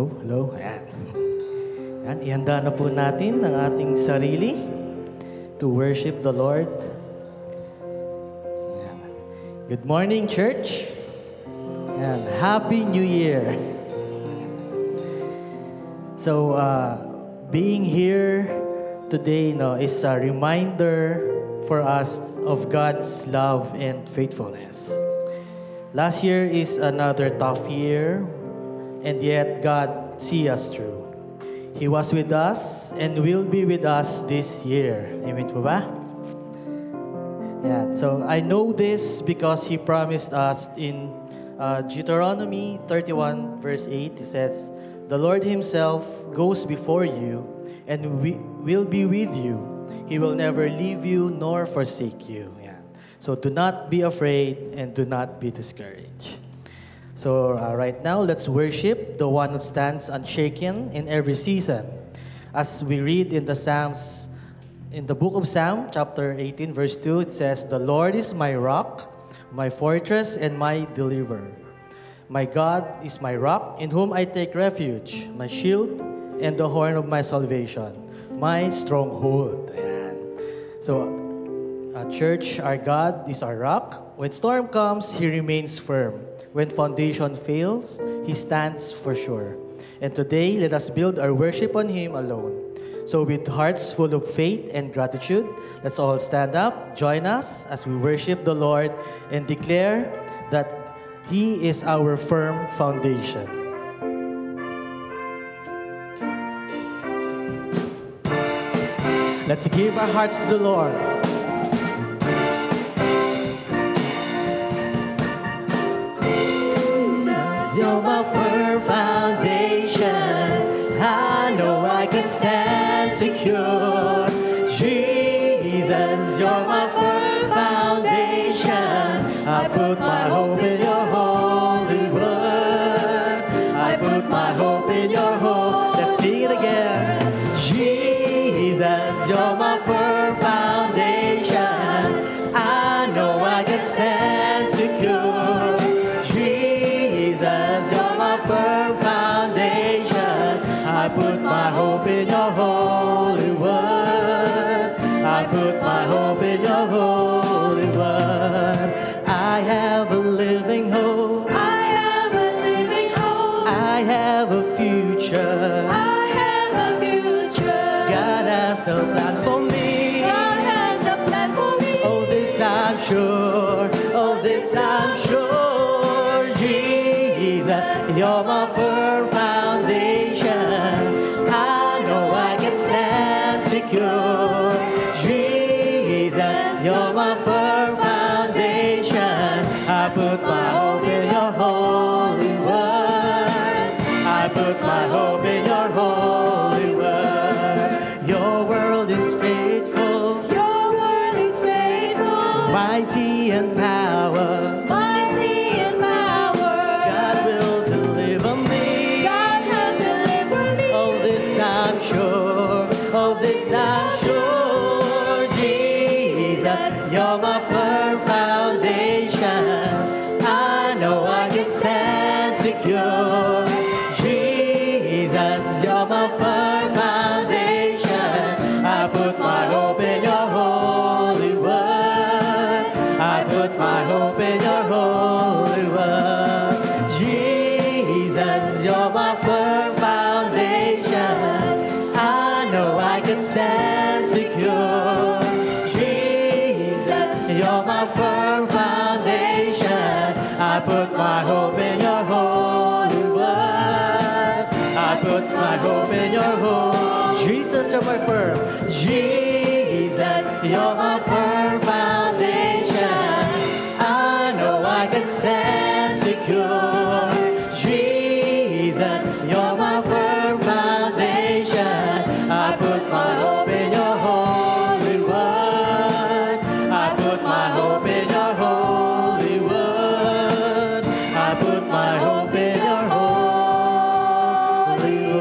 Hello, hello. Ayan. Ayan, ihanda na po natin ang ating sarili to worship the Lord. Ayan. Good morning, church. Ayan. Happy New Year. So, being here today is a reminder for us of God's love and faithfulness. Last year is another tough year, and yet God see us through. He was with us and will be with us this year. Amen po ba? Yeah. So I know this because He promised us in Deuteronomy 31 verse 8. He says, "The Lord Himself goes before you and will be with you. He will never leave you nor forsake you." Yeah. So do not be afraid and do not be discouraged. So right now, let's worship the one who stands unshaken in every season. As we read in the Psalms, in the book of Psalm, chapter 18, verse 2, it says, "The Lord is my rock, my fortress, and my deliverer. My God is my rock, in whom I take refuge, my shield and the horn of my salvation, my stronghold." Ayan. So, church, our God is our rock. When storm comes, He remains firm. When foundation fails, He stands for sure. And today, let us build our worship on Him alone. So with hearts full of faith and gratitude, let's all stand up, join us as we worship the Lord and declare that He is our firm foundation. Let's give our hearts to the Lord. You're my firm foundation. I know I can stand secure. Jesus, you're my firm foundation. I put my hope in your holy word. I put my hope in your hope. Let's sing it again. Jesus, you're my firm foundation. I know I can stand secure. Jesus, you're my firm foundation. I put my hope in your holy word. I put my hope in your holy word. I have a living hope. I have a living hope. I have a future. I have a future. God has a plan for me. God has a plan for me. Oh, this I'm sure. Oh, this I'm sure. Jesus, you're my firm foundation. I know I can stand secure. Jesus, you're my firm foundation. I put my hope in your holy word. I put my hope in your holy word. Your world is faithful, Your word is faithful. mighty and power. Mighty in power. God will deliver me. God has delivered me. Oh, this I'm sure. Oh, this I'm sure. Jesus, you're my firm foundation. I know I can stand secure. Jesus, you're my firm foundation. I put my hope in your holy word. I put my hope in your holy word. Jesus, you're my firm foundation. I know I can stand secure. Jesus, you're my firm foundation. I put my hope in your holy word. I put my hope in your hope. Jesus, you're my firm. Jesus, you're my firm foundation. I know I can stand secure. Jesus, you're my firm foundation. I put my hope in your holy word. I put my hope in your holy word. I put my hope in your holy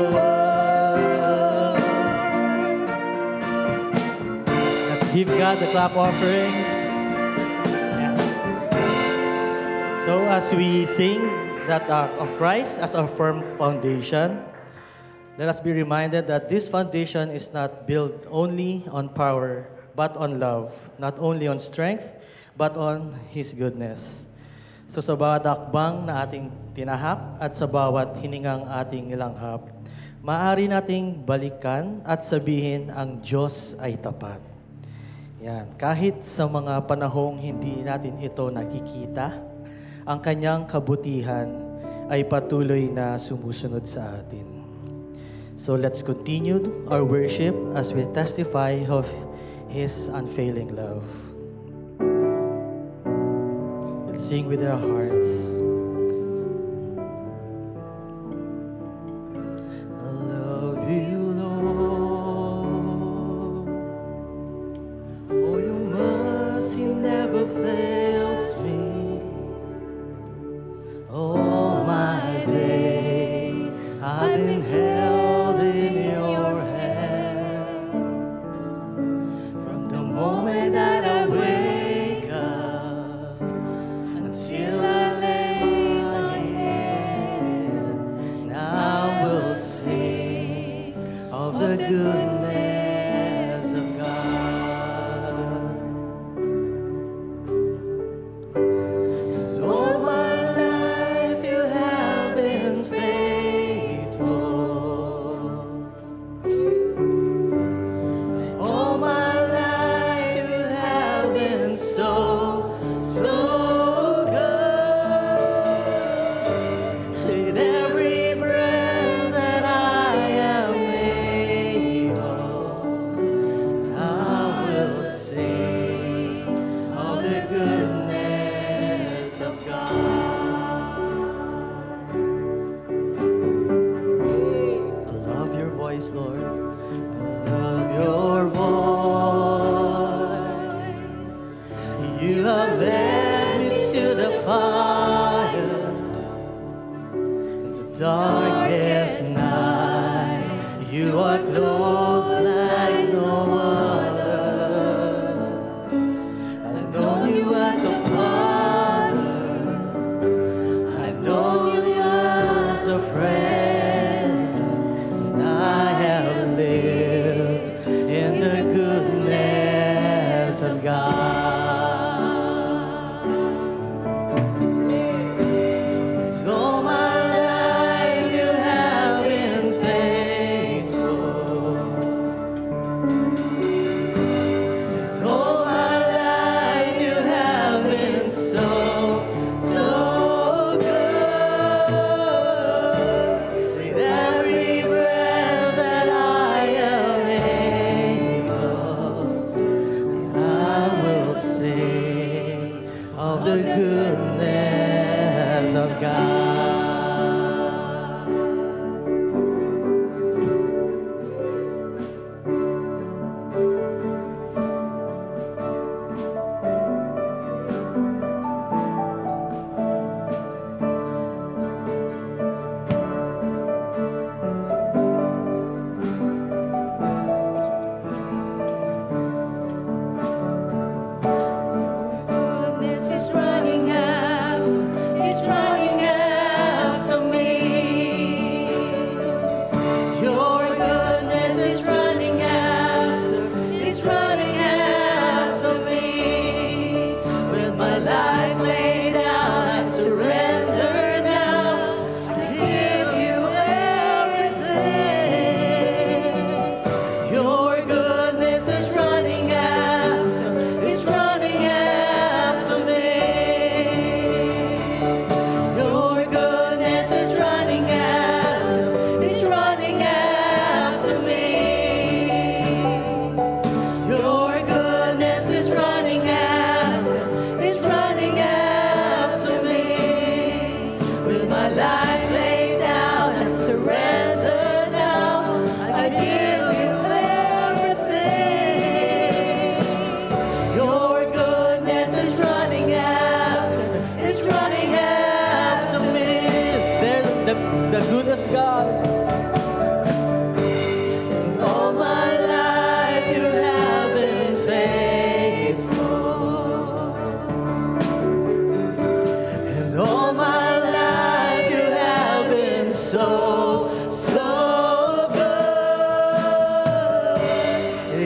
word. Let's give God the clap offering. Yeah. So as we sing that of Christ as our firm foundation, Let us be reminded that this foundation is not built only on power, but on love. Not only on strength, but on His goodness. So sa bawat akbang na ating tinahak at sa bawat hiningang ating nilanghap, maaari nating balikan at sabihin ang Diyos ay tapat. Yan. Kahit sa mga panahong hindi natin ito nakikita, ang kanyang kabutihan ay patuloy na sumusunod sa atin. So let's continue our worship as we testify of His unfailing love. Let's sing with our hearts. I love you, Lord, for your mercy never fails me. All my days I've been held in your hand. From the moment that I wake up until I lay my head, and I will sing of the goodness of God. 'Cause all my life you have been faithful. All my life you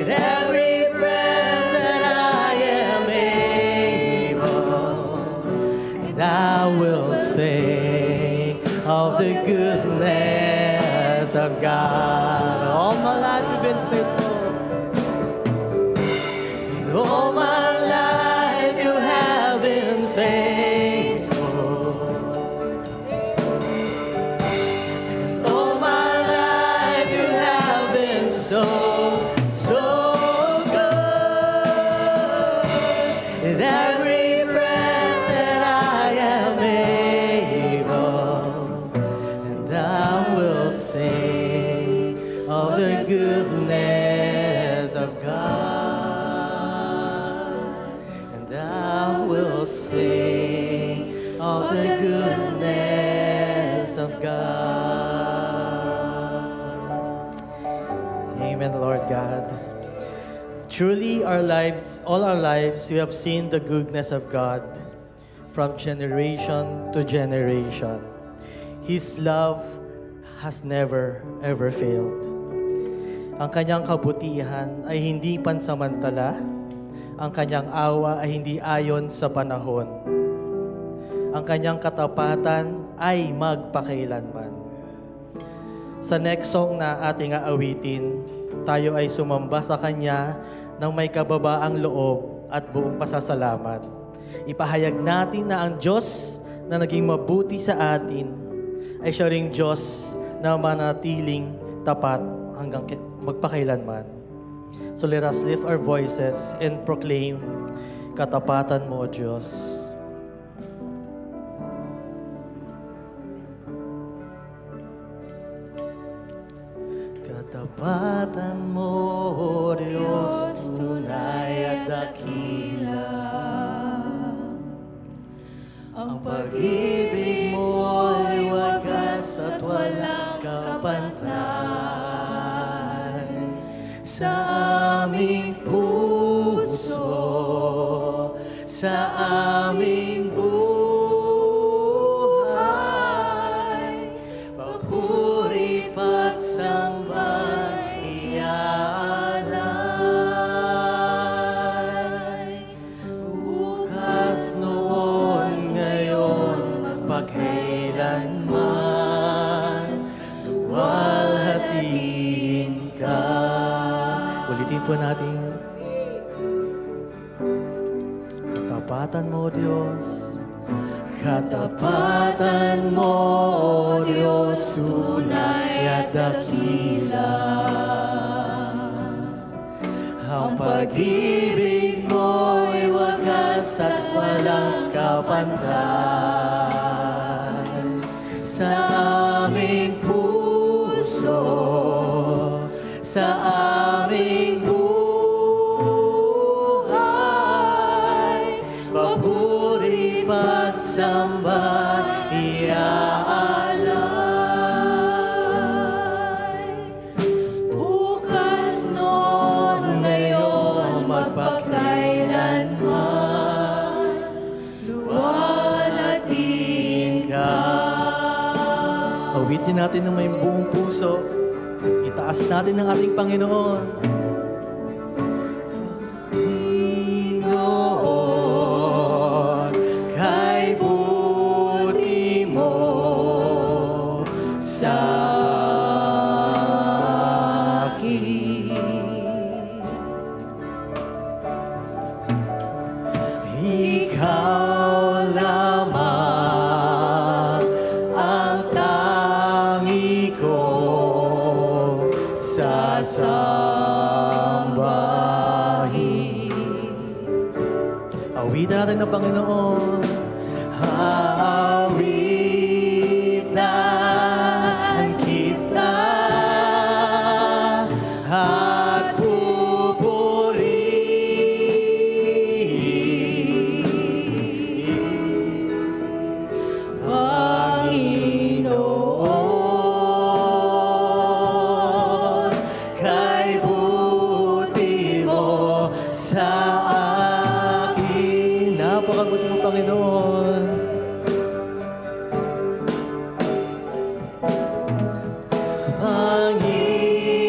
with every breath that I am able, and I will sing of the goodness of God. All my life you've been faithful. And all my life you have been faithful. And all my life you have been so, so good. In every breath that I am able, and I will sing of the goodness of God. And I will sing of the goodness of God. Amen, Lord God. Truly, our lives, all our lives, we have seen the goodness of God from generation to generation. His love has never, ever failed. Ang kanyang kabutihan ay hindi pansamantala. Ang kanyang awa ay hindi ayon sa panahon. Ang kanyang katapatan ay magpakailanman. Sa next song na ating aawitin, tayo ay sumamba sa Kanya ng may kababaang loob at buong pasasalamat. Ipahayag natin na ang Diyos na naging mabuti sa atin ay siya ring Diyos na manatiling tapat hanggang magpakailanman. So let us lift our voices and proclaim, katapatan mo, O Diyos. Katapatan mo, O Diyos, tunay at dakila. Ang pag-ibig mo ay wagas at walang kapantay. Sa aming puso, sa aming buhay, papuri pagsamba iaalay. Bukas, noon, ngayon, pagkailanman, luwalhatiin ka. Ulitin po natin. Katapatan mo, Diyos. Katapatan mo, Diyos, tunay at dakila. Ang pag-ibig mo'y wagas at walang kapantay. Sa aming puso, sa aming buhay, papuri pagsamba iaalay. Bukas, noon, ngayon, magpakailanman, luwalhatiin ka. Awitin natin ng may buong puso. Itaas natin ang ating Panginoon. Panginoon, kay buti mo sa akin. Ikaw lamang ang tangi ko sasambahin. Awitan natin ng Panginoon. Aawitan kita at pupurihin, Panginoon, kay buti mo sa akin. Napakabuti mo, Panginoon. Panginoon,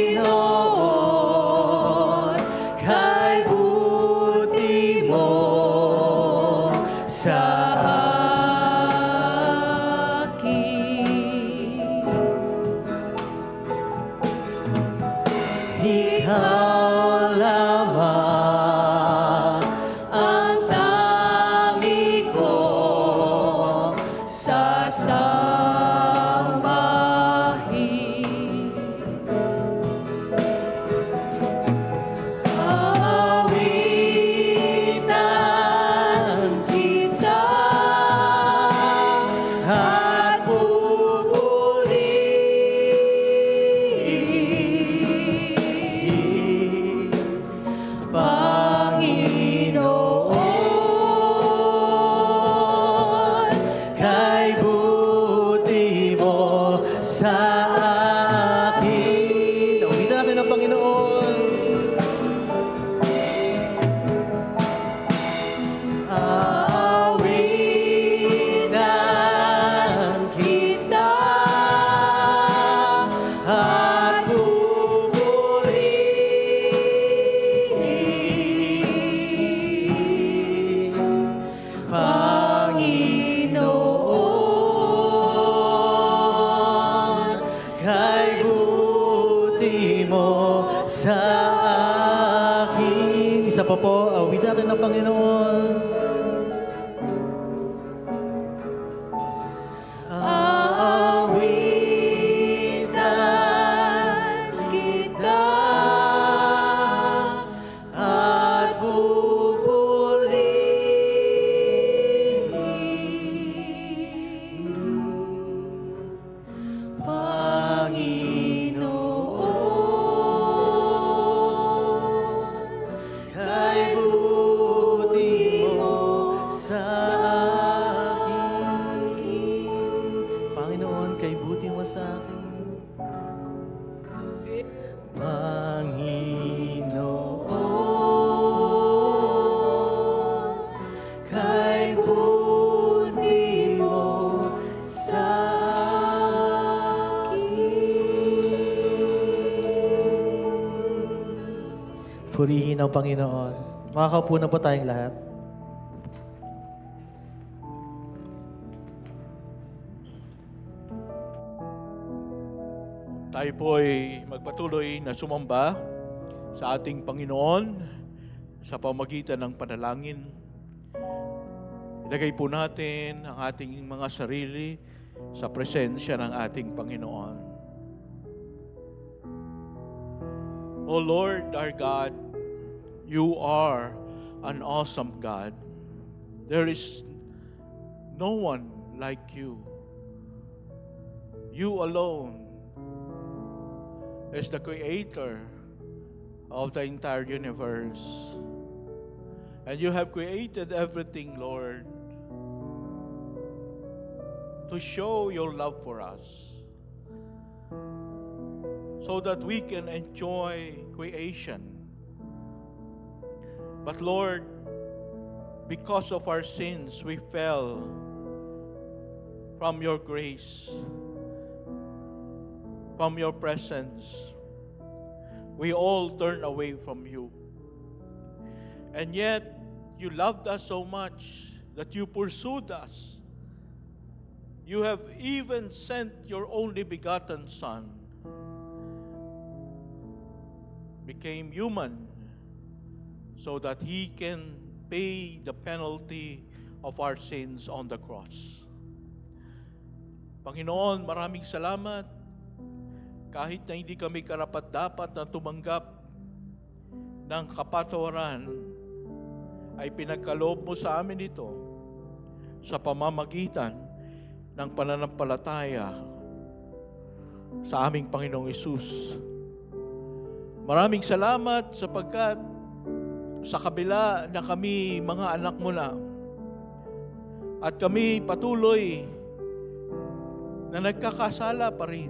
Isa pa po, awitin natin ng Panginoon. Aawitan kita at pupurihin, Panginoon, kay buti mo sa akin. Panginoon, kay buti mo sa akin. Panginoon, Kay buti mo sa akin. purihin ang Panginoon. Makakaupo na po tayong lahat. Tayo po ay magpatuloy na sumamba sa ating Panginoon sa pamagitan ng panalangin. Ilagay po natin ang ating mga sarili sa presensya ng ating Panginoon. O Lord our God, You are an awesome God. There is no one like You. You alone is the creator of the entire universe. And You have created everything, Lord, to show Your love for us, so that we can enjoy creation. But Lord, because of our sins, we fell from Your grace, from Your presence. We all turn away from You. And yet, You loved us so much that You pursued us. You have even sent Your only begotten Son, became human, so that He can pay the penalty of our sins on the cross. Panginoon, maraming salamat. Kahit na hindi kami karapat-dapat na tumanggap ng kapatawaran, ay pinagkaloob mo sa amin ito sa pamamagitan ng pananampalataya sa aming Panginoong Hesus. Maraming salamat sapagkat sa kabila na kami mga anak mo na at kami patuloy na nagkakasala pa rin,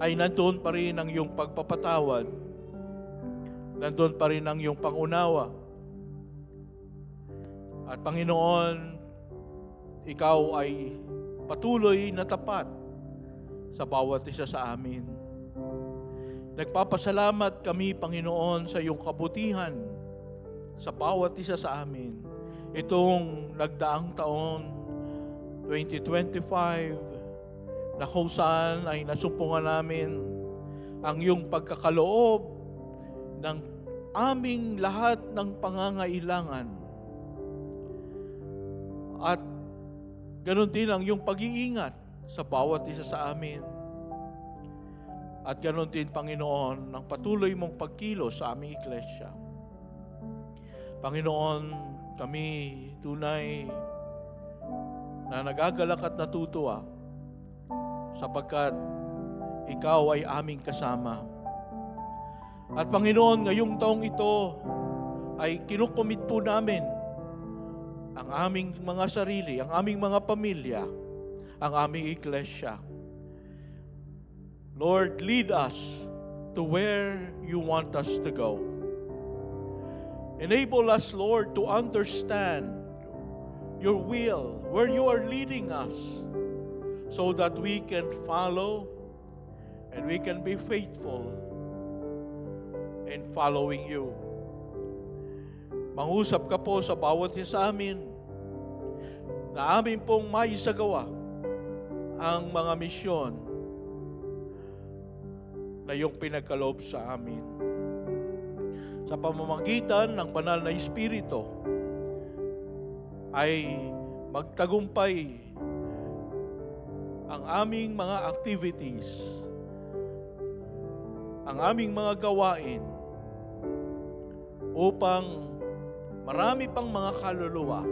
ay nandoon pa rin ang iyong pagpapatawad, nandoon pa rin ang iyong pangunawa. At Panginoon, Ikaw ay patuloy na tapat sa bawat isa sa amin. Nagpapasalamat kami, Panginoon, sa iyong kabutihan sa bawat isa sa amin. Itong nagdaang taon, 2025, na kung saan ay nasumpungan namin ang iyong pagkakaloob ng aming lahat ng pangangailangan. At ganoon din ang iyong pag-iingat sa bawat isa sa amin. At ganoon din, Panginoon, ang patuloy mong pagkilos sa aming iglesia. Panginoon, kami tunay na nagagalak at natutuwa sapagkat Ikaw ay aming kasama. At Panginoon, ngayong taong ito ay kinukomit po namin ang aming mga sarili, ang aming mga pamilya, ang aming iglesia. Lord, lead us to where You want us to go. Enable us, Lord, to understand Your will, where You are leading us, so that we can follow and we can be faithful in following You. Mangusap ka po sa bawat isa sa amin na amin pong maisagawa ang mga misyon na Iyong pinagkaloob sa amin. sa pamamagitan ng banal na Espiritu ay magtagumpay ang aming mga activities, ang aming mga gawain upang marami pang mga kaluluwa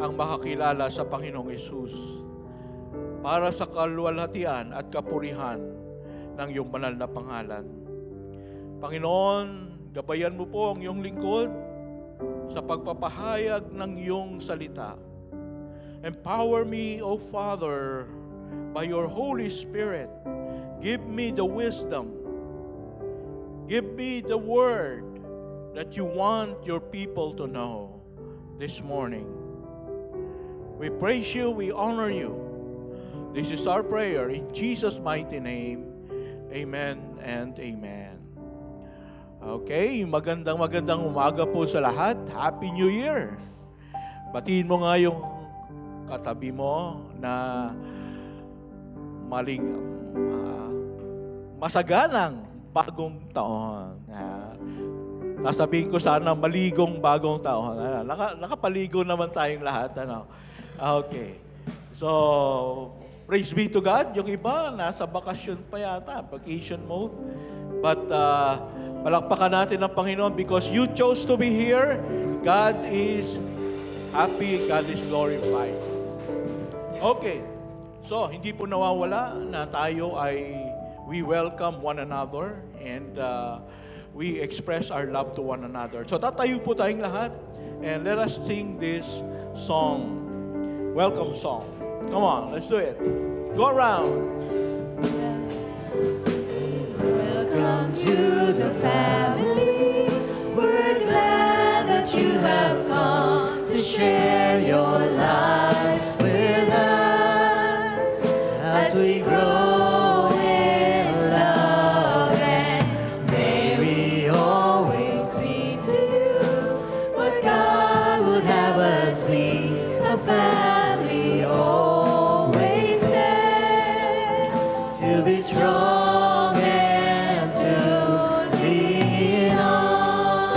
ang makakilala sa Panginoong Hesus para sa kaluwalhatian at kapurihan ng iyong banal na pangalan. Panginoon, gabayan mo po ang iyong lingkod sa pagpapahayag ng iyong salita. Empower me, O Father, by your Holy Spirit. Give me the wisdom. Give me the word that you want your people to know this morning. We praise you, we honor you. This is our prayer in Jesus' mighty name. Amen and amen. Okay, magandang umaga po sa lahat. Happy New Year! Batiin mo nga yung katabi mo na masaganang bagong taon. Sasabihin ko sana maligong bagong taon. Nakapaligo naman tayong lahat. Okay. So, praise be to God. Yung iba, nasa bakasyon pa yata, vacation mode. But, palakpakan natin ang Panginoon because you chose to be here. God is happy. God is glorified. Okay. So, hindi po nawawala na tayo ay we welcome one another and we express our love to one another. So, tatayo po tayong lahat and let us sing this song. Welcome song. Come on, let's do it. Go around. Welcome to the family. We're glad that you have come to share your life with us as we grow in love, and may we always be to you what God would have us be, a family always there to be strong and to lean on.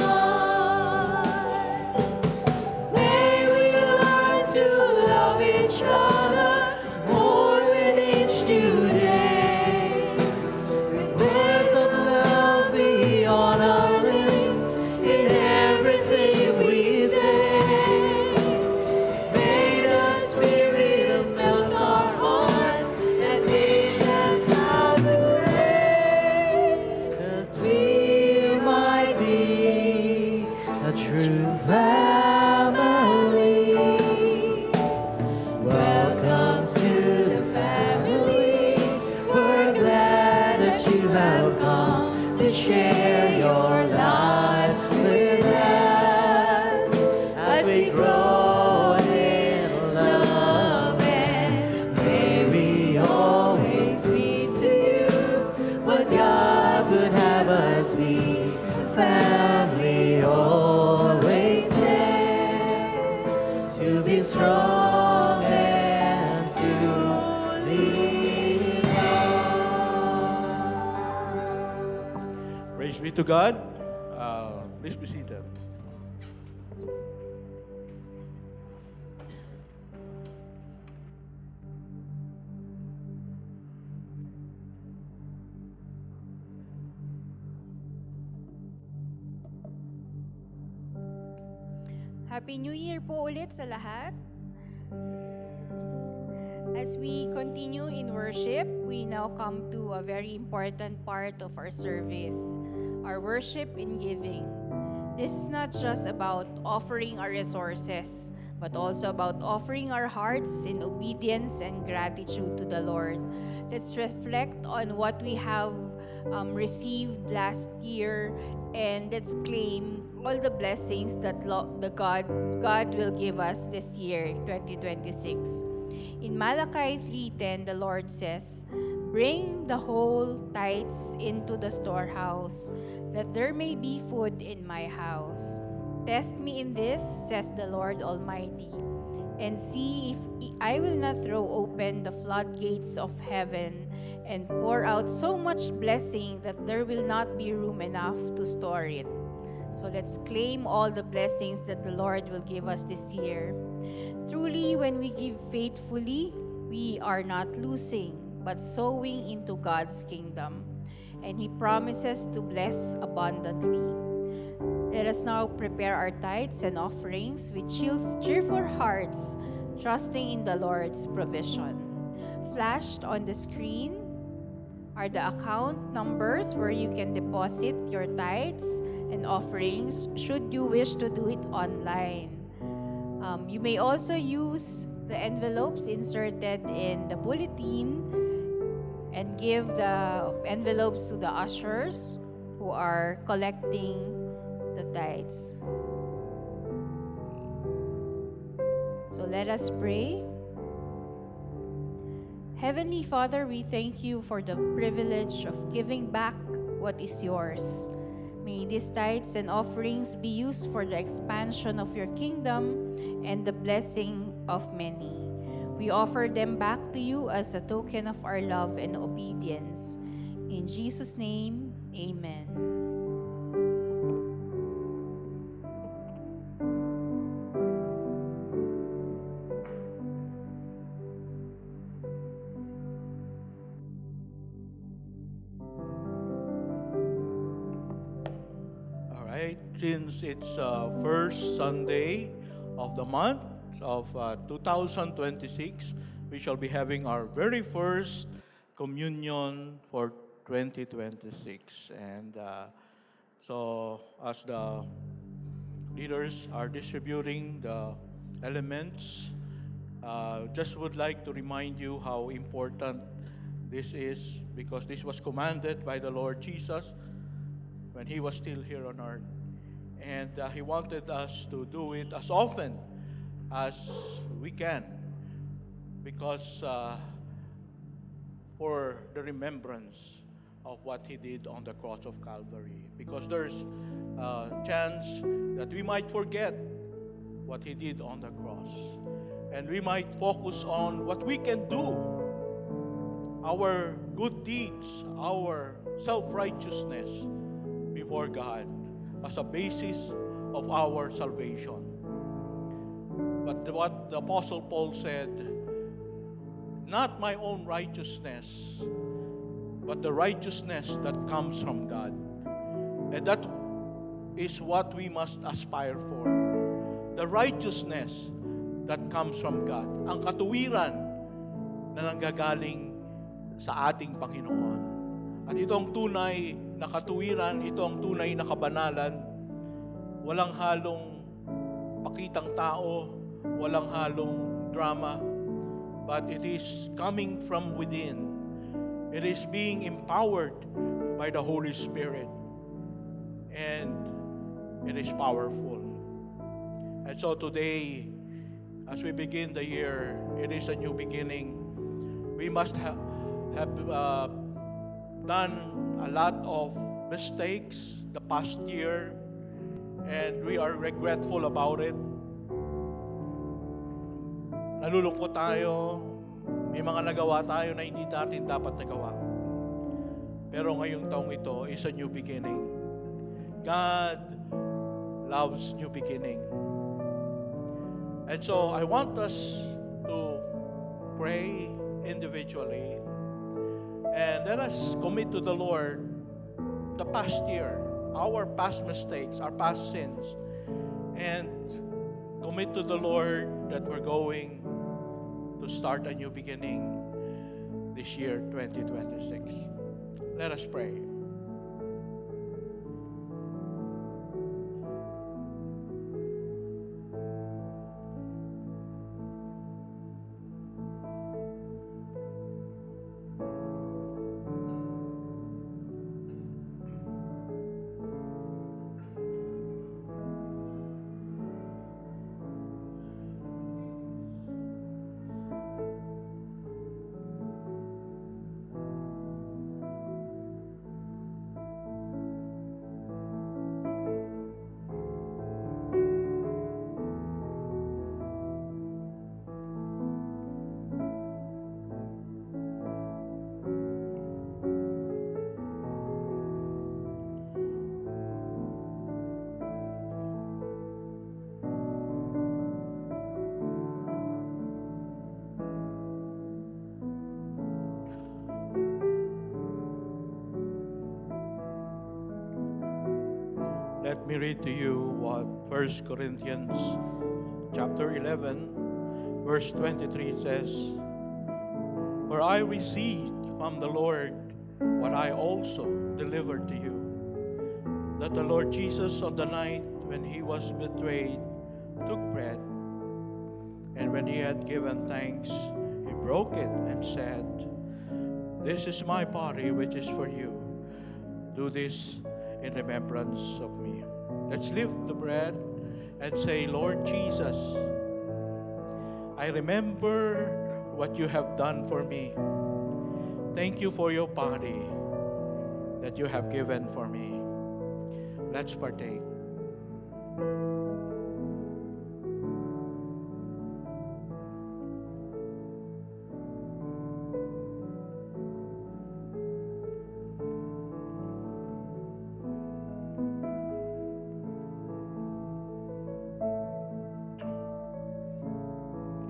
May we learn to love each other more with each new day. With words of love be on our lips in everything we say. May the Spirit melt our hearts and teach us how to pray, that we might be a true family. Welcome to the family. We're glad that you have come to share your life with us as we grow in love, and may we always be to you what God would have us be, family always there to be strong and to lean on. Praise be to God. Please be seated. Happy New Year po ulit sa lahat. As we continue in worship, we now come to a very important part of our service, our worship in giving. This is not just about offering our resources, but also about offering our hearts in obedience and gratitude to the Lord. Let's reflect on what we have received last year, and let's claim all the blessings that God will give us this year, 2026. In Malachi 3:10, the Lord says, "Bring the whole tithes into the storehouse, that there may be food in my house. Test me in this, says the Lord Almighty, and see if I will not throw open the floodgates of heaven and pour out so much blessing that there will not be room enough to store it." So let's claim all the blessings that the Lord will give us this year. Truly, when we give faithfully, we are not losing, but sowing into God's kingdom. And He promises to bless abundantly. Let us now prepare our tithes and offerings with cheerful hearts, trusting in the Lord's provision. Flashed on the screen are the account numbers where you can deposit your tithes and offerings should you wish to do it online. You may also use the envelopes inserted in the bulletin and give the envelopes to the ushers who are collecting the tithes. So let us pray. Heavenly Father, we thank you for the privilege of giving back what is yours. May these tithes and offerings be used for the expansion of your kingdom and the blessing of many. We offer them back to you as a token of our love and obedience. In Jesus' name, amen. All right, since it's first Sunday of the month of 2026, we shall be having our very first communion for 2026. And so, as the leaders are distributing the elements, just would like to remind you how important this is because this was commanded by the Lord Jesus when He was still here on earth. And He wanted us to do it as often as we can because for the remembrance of what He did on the cross of Calvary. Because there's a chance that we might forget what He did on the cross. And we might focus on what we can do, our good deeds, our self-righteousness before God as a basis of our salvation. But what the Apostle Paul said, not my own righteousness, but the righteousness that comes from God. And that is what we must aspire for. The righteousness that comes from God. Ang katuwiran na nanggagaling sa ating Panginoon. At itong tunay na katuwiran, itong tunay na kabanalan, walang halong pakitang tao, walang halong drama, but it is coming from within. It is being empowered by the Holy Spirit. And it is powerful. And so today, as we begin the year, it is a new beginning. We must have done a lot of mistakes the past year, and we are regretful about it. Nalulungkot tayo, may mga nagawa tayo na hindi natin dapat nagawa. Pero ngayong taong ito is a new beginning. God loves new beginning. And so I want us to pray individually and let us commit to the Lord the past year, our past mistakes, our past sins, and commit to the Lord that we're going to start a new beginning this year, 2026. Let us pray. Let me read to you what 1 Corinthians chapter 11, verse 23 says, "For I received from the Lord what I also delivered to you, that the Lord Jesus on the night when he was betrayed took bread, and when he had given thanks, he broke it and said, 'This is my body which is for you. Do this in remembrance of me.'" Let's lift the bread and say, "Lord Jesus, I remember what you have done for me. Thank you for your body that you have given for me." Let's partake.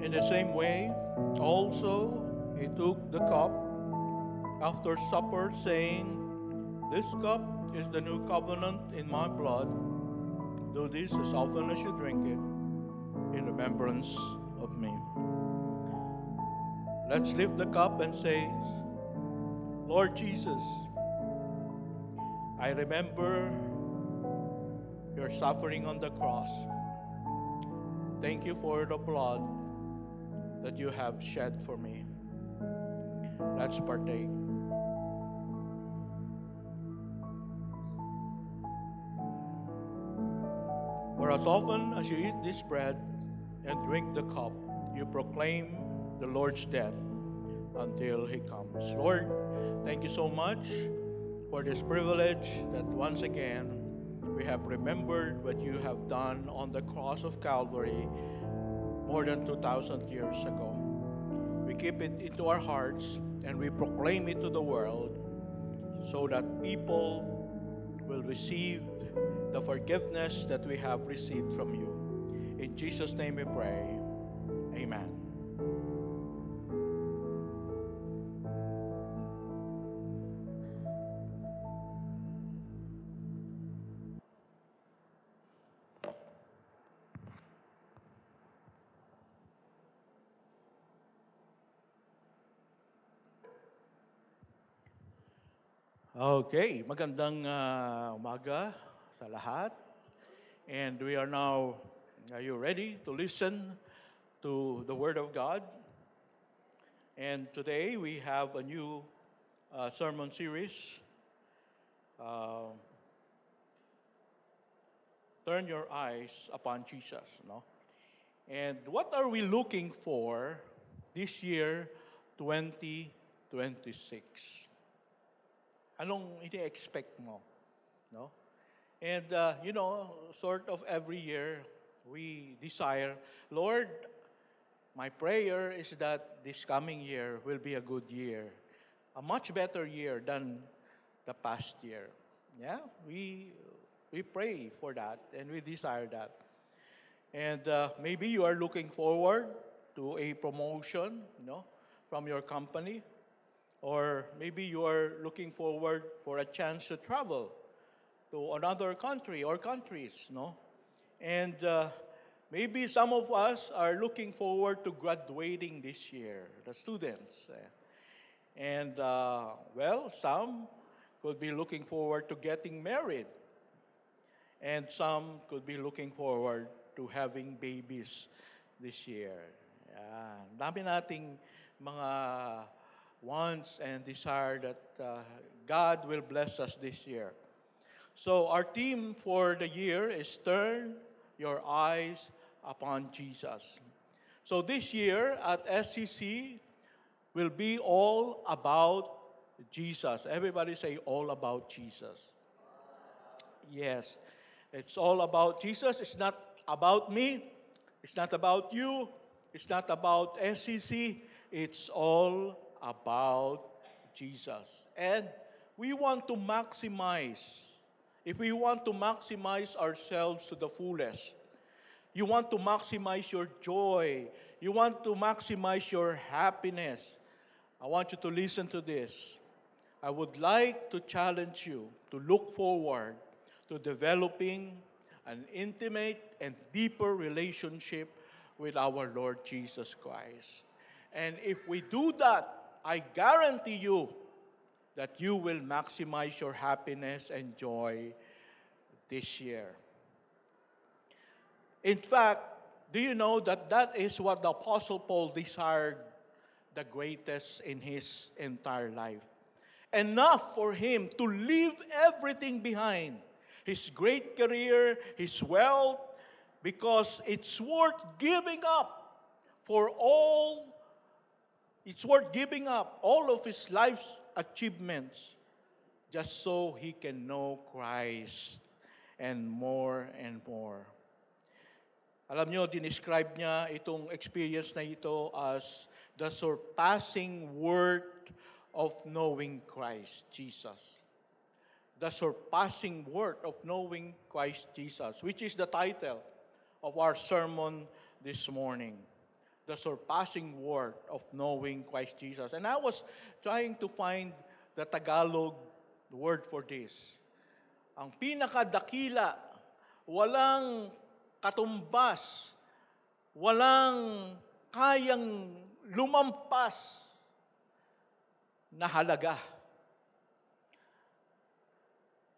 In the same way, also he took the cup after supper, saying, "This cup is the new covenant in my blood. Do this as often as you drink it in remembrance of me." Let's lift the cup and say, "Lord Jesus, I remember your suffering on the cross. Thank you for the blood that you have shed for me." Let's partake. For as often as you eat this bread and drink the cup, you proclaim the Lord's death until he comes. Lord, thank you so much for this privilege that once again we have remembered what you have done on the cross of Calvary more than 2,000 years ago. We keep it into our hearts and we proclaim it to the world so that people will receive the forgiveness that we have received from you. In Jesus' name we pray. Amen. Okay, magandang umaga sa lahat. And we are you ready to listen to the Word of God? And today we have a new sermon series, uh, Turn Your Eyes Upon Jesus. No? And what are we looking for this year, 2026? Anong ini-expect mo? No? And, sort of every year, we desire, Lord, my prayer is that this coming year will be a good year, a much better year than the past year. Yeah, we pray for that and we desire that. And maybe you are looking forward to a promotion, from your company, or maybe you are looking forward for a chance to travel to another country or countries, no? And maybe some of us are looking forward to graduating this year, the students. And, some could be looking forward to getting married. And some could be looking forward to having babies this year. Yan. Dami nating mga wants and desire that God will bless us this year. So our theme for the year is Turn Your Eyes Upon Jesus. So this year at SCC will be all about Jesus. Everybody say all about Jesus. Yes, it's all about Jesus. It's not about me. It's not about you. It's not about SCC. It's all about Jesus. And we want to maximize, if we want to maximize ourselves to the fullest, you want to maximize your joy, you want to maximize your happiness, I want you to listen to this. I would like to challenge you to look forward to developing an intimate and deeper relationship with our Lord Jesus Christ. And if we do that, I guarantee you that you will maximize your happiness and joy this year. In fact, do you know that that is what the Apostle Paul desired the greatest in his entire life? Enough for him to leave everything behind, his great career, his wealth, because it's worth giving up for all, it's worth giving up all of his life's achievements just so he can know Christ and more and more. Alam nyo, dinescribe niya itong experience na ito as the surpassing worth of knowing Christ Jesus. The surpassing worth of knowing Christ Jesus, which is the title of our sermon this morning. The surpassing worth of knowing Christ Jesus. And I was trying to find the Tagalog word for this. Ang pinakadakila, walang katumbas, walang kayang lumampas na halaga.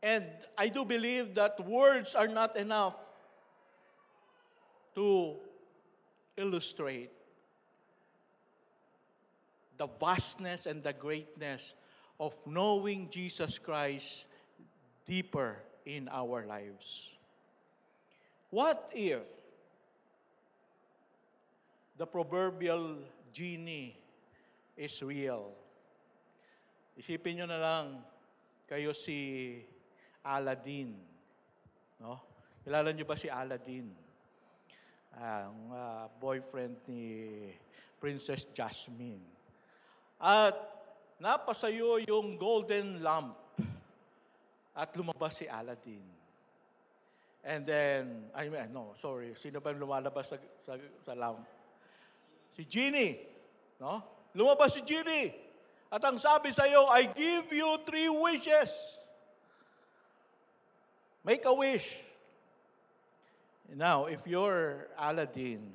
And I do believe that words are not enough to illustrate the vastness and the greatness of knowing Jesus Christ deeper in our lives. What if the proverbial genie is real? Isipin nyo na lang, kayo si Aladdin. No? Kilala nyo ba si Aladdin? Ang boyfriend ni Princess Jasmine. At napasayo yung golden lamp at lumabas si Aladdin. And then, sino ba lumalabas sa lamp? Si Genie. No? Lumabas si Genie. At ang sabi sa iyo, I give you 3 wishes. Make a wish. Now, if you're Aladdin,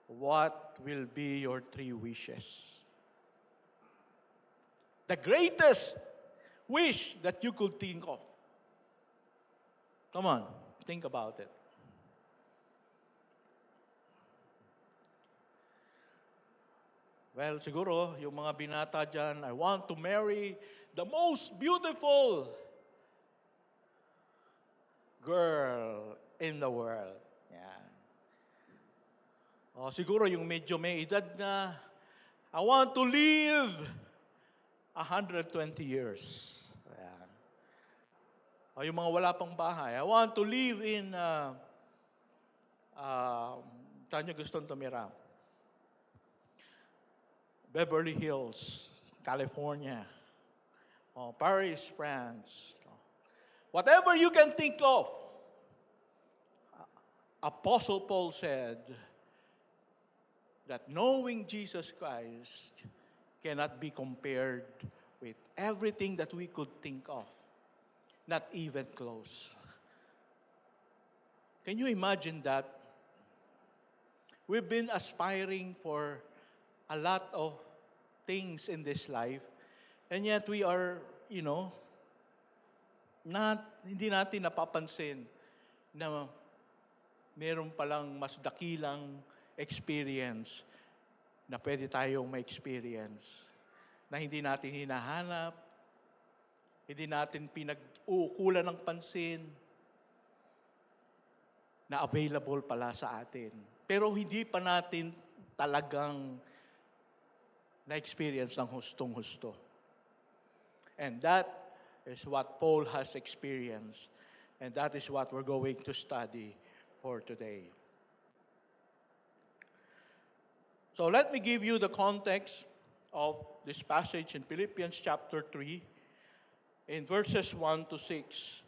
what will be your 3 wishes? The greatest wish that you could think of. Come on, think about it. Well, siguro, yung mga binata dyan, I want to marry the most beautiful girl in the world. Yan. O, siguro yung medyo may edad na, I want to live 120 years. Yan. O, yung mga wala pang bahay, I want to live in, saan nyo gustong tumira? Beverly Hills, California, Paris, France. Whatever you can think of, Apostle Paul said that knowing Jesus Christ cannot be compared with everything that we could think of, not even close. Can you imagine that? We've been aspiring for a lot of things in this life, and yet we are, hindi natin napapansin na meron palang mas dakilang experience na pwede tayong ma-experience na hindi natin hinahanap, hindi natin pinag-uukulan ng pansin na available pala sa atin. Pero hindi pa natin talagang na-experience ng hustong-husto. And that is what Paul has experienced. And that is what we're going to study for today. So let me give you the context of this passage in Philippians chapter 3, in verses 1 to 6.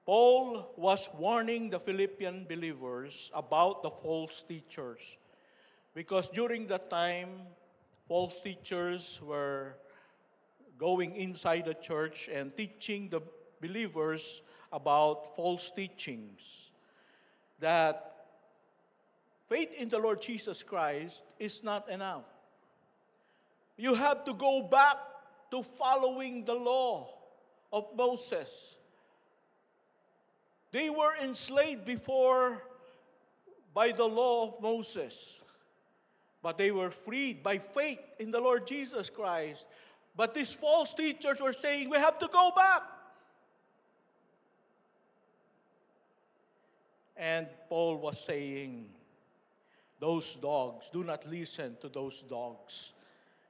Paul was warning the Philippian believers about the false teachers. Because during that time, false teachers were going inside the church and teaching the believers about false teachings, that faith in the Lord Jesus Christ is not enough. You have to go back to following the law of Moses. They were enslaved before by the law of Moses, but they were freed by faith in the Lord Jesus Christ. But these false teachers were saying, we have to go back. And Paul was saying, those dogs, do not listen to those dogs.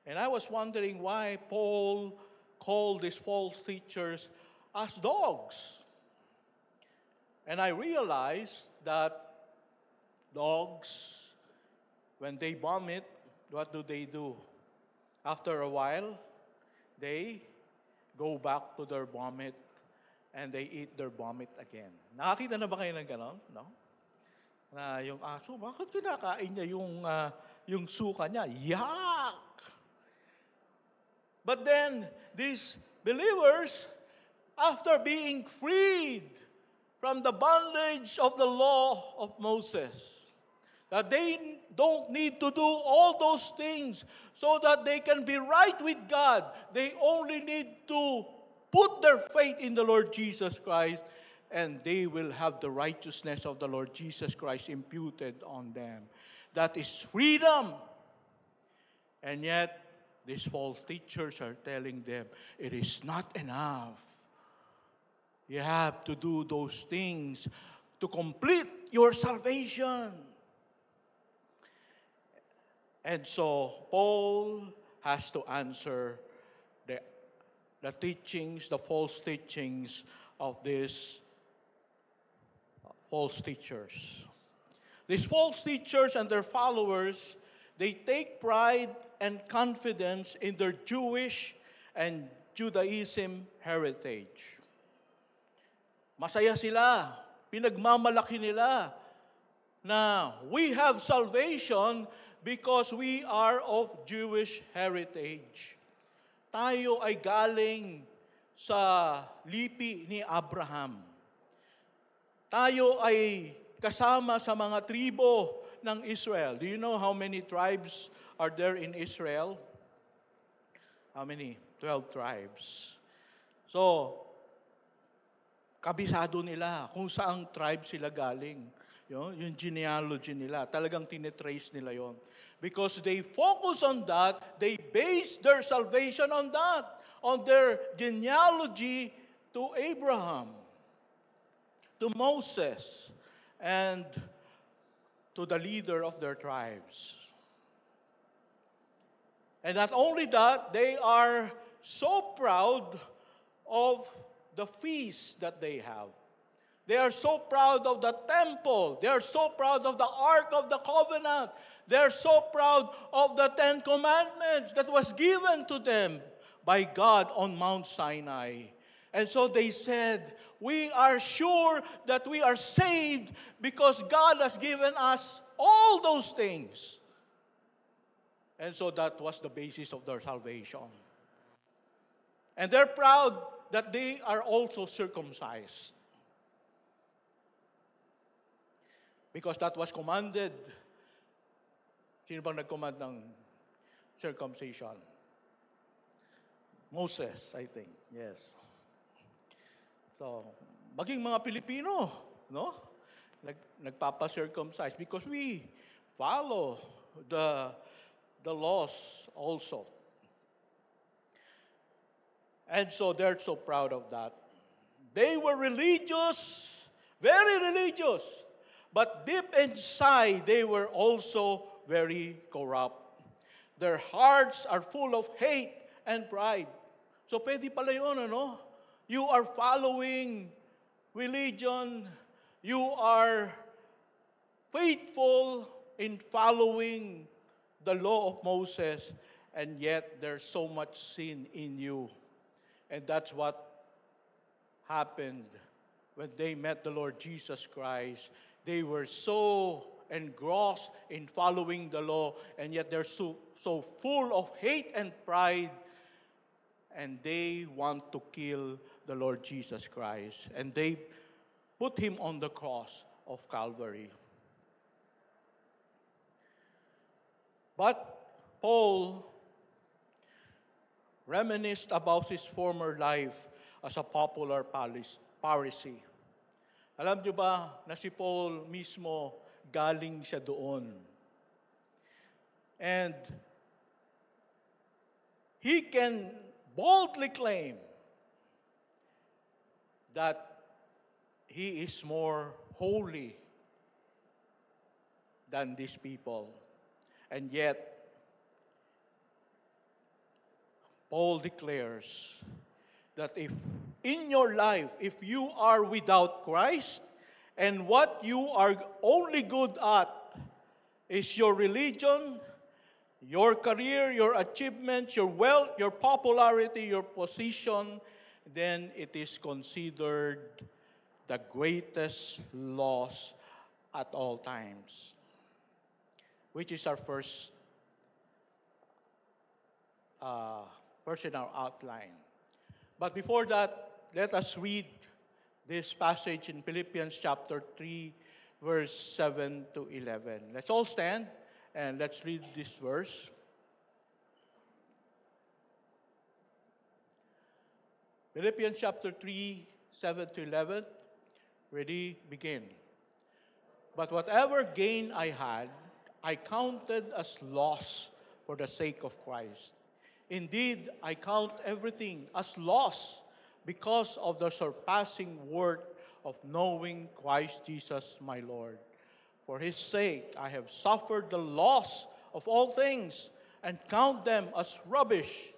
And I was wondering why Paul called these false teachers as dogs. And I realized that dogs, when they vomit, what do? After a while, they go back to their vomit and they eat their vomit again. Nakakita na ba kayo ng ganon? No? Na yung aso, bakit kinakain niya yung suka niya? Yuck! But then, these believers, after being freed from the bondage of the law of Moses, that they don't need to do all those things so that they can be right with God. They only need to put their faith in the Lord Jesus Christ, and they will have the righteousness of the Lord Jesus Christ imputed on them. That is freedom. And yet, these false teachers are telling them, it is not enough. You have to do those things to complete your salvation. And so, Paul has to answer the teachings, the false teachings of these false teachers. These false teachers and their followers, they take pride and confidence in their Jewish and Judaism heritage. Masaya sila, pinagmamalaki nila na we have salvation because we are of Jewish heritage. Tayo ay galing sa lipi ni Abraham. Tayo ay kasama sa mga tribo ng Israel. Do you know how many tribes are there in Israel? How many? 12 tribes. So, kabisado nila kung saang tribe sila galing. Yung genealogy nila, talagang tinitrace nila yon. Because they focus on that, they base their salvation on that, on their genealogy to Abraham, to Moses, and to the leader of their tribes. And not only that, they are so proud of the feast that they have. They are so proud of the temple. They are so proud of the Ark of the Covenant. They are so proud of the 10 Commandments that was given to them by God on Mount Sinai. And so they said, we are sure that we are saved because God has given us all those things. And so that was the basis of their salvation. And they're proud that they are also circumcised. Because that was commanded. Sino bang nag-command ng circumcision? Moses, I think. Yes. So, maging mga Pilipino, no? Nagpapa-circumcise because we follow the laws also. And so they're so proud of that. They were religious, very religious. But deep inside, they were also very corrupt. Their hearts are full of hate and pride. So pwede pala yun, ano? You are following religion. You are faithful in following the law of Moses. And yet, there's so much sin in you. And that's what happened when they met the Lord Jesus Christ. They were so engrossed in following the law, and yet they're so full of hate and pride, and they want to kill the Lord Jesus Christ. And they put him on the cross of Calvary. But Paul reminisced about his former life as a popular Pharisee. Alam niyo ba na si Paul mismo galing siya doon? And he can boldly claim that he is more holy than these people. And yet, Paul declares that if in your life, if you are without Christ, and what you are only good at is your religion, your career, your achievements, your wealth, your popularity, your position, then it is considered the greatest loss at all times, which is our first personal outline. But before that, let us read this passage in Philippians chapter 3, verse 7 to 11. Let's all stand and let's read this verse. Philippians chapter 3, 7 to 11. Ready? Begin. But whatever gain I had, I counted as loss for the sake of Christ. Indeed, I count everything as loss because of the surpassing worth of knowing Christ Jesus my Lord. For his sake, I have suffered the loss of all things and count them as rubbish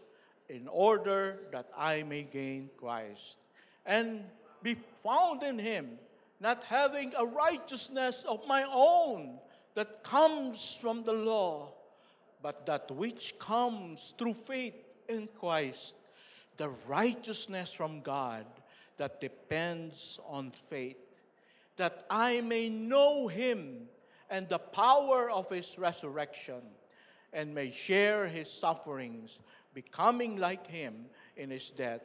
in order that I may gain Christ and be found in him, not having a righteousness of my own that comes from the law, but that which comes through faith in Christ, the righteousness from God that depends on faith, that I may know him and the power of his resurrection, and may share his sufferings, becoming like him in his death,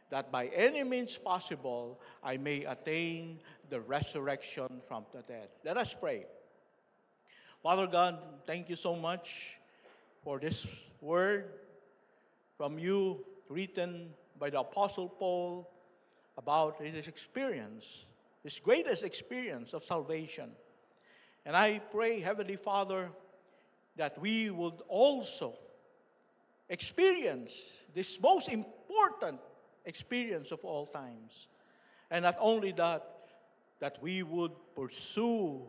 that by any means possible I may attain the resurrection from the dead. Let us pray. Father God, thank you so much for this word from you, written by the Apostle Paul about his experience, his greatest experience of salvation. And I pray, Heavenly Father, that we would also experience this most important experience of all times. And not only that, that we would pursue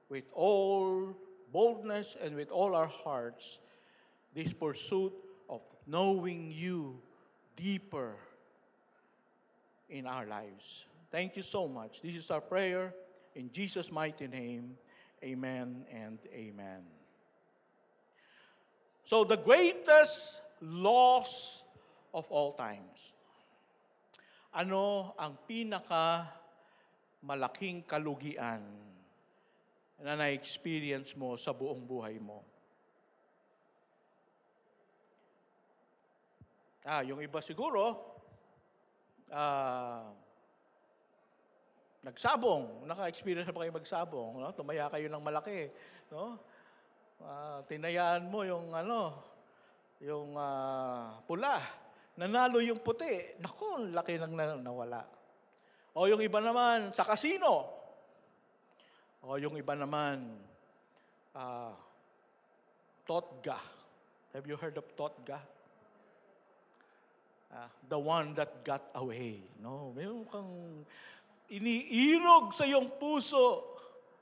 with all boldness and with all our hearts this pursuit of knowing you deeper in our lives. Thank you so much. This is our prayer in Jesus' mighty name. Amen and amen. So the greatest loss of all times. Ano ang pinaka malaking kalugian na na-experience mo sa buong buhay mo? Yung iba siguro, nagsabong. Naka-experience na ba kayo magsabong? No? Tumaya kayo ng malaki. No? Tinayaan mo yung pula. Nanalo yung puti. Naku, laki ng nawala. O yung iba naman, sa casino. O yung iba naman, Totga. Have you heard of Totga? The one that got away. No, mayroon kang iniirog sa iyong puso,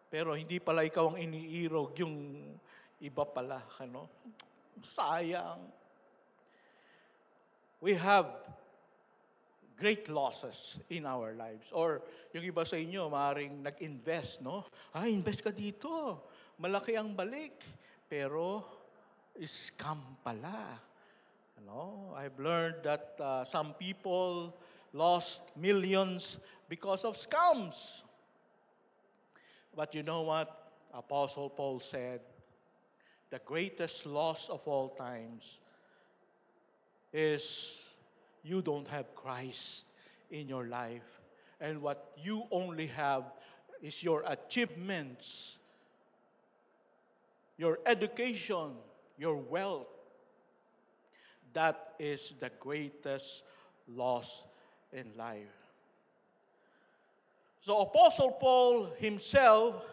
pero hindi pala ikaw ang iniirog, yung iba pala. Ano? Sayang. We have great losses in our lives. Or yung iba sa inyo, maaaring nag-invest, no? Invest ka dito. Malaki ang balik. Pero, scam pala. I've learned that some people lost millions because of scams. But you know what? Apostle Paul said, the greatest loss of all times is you don't have Christ in your life. And what you only have is your achievements, your education, your wealth. That is the greatest loss in life. So Apostle Paul himself,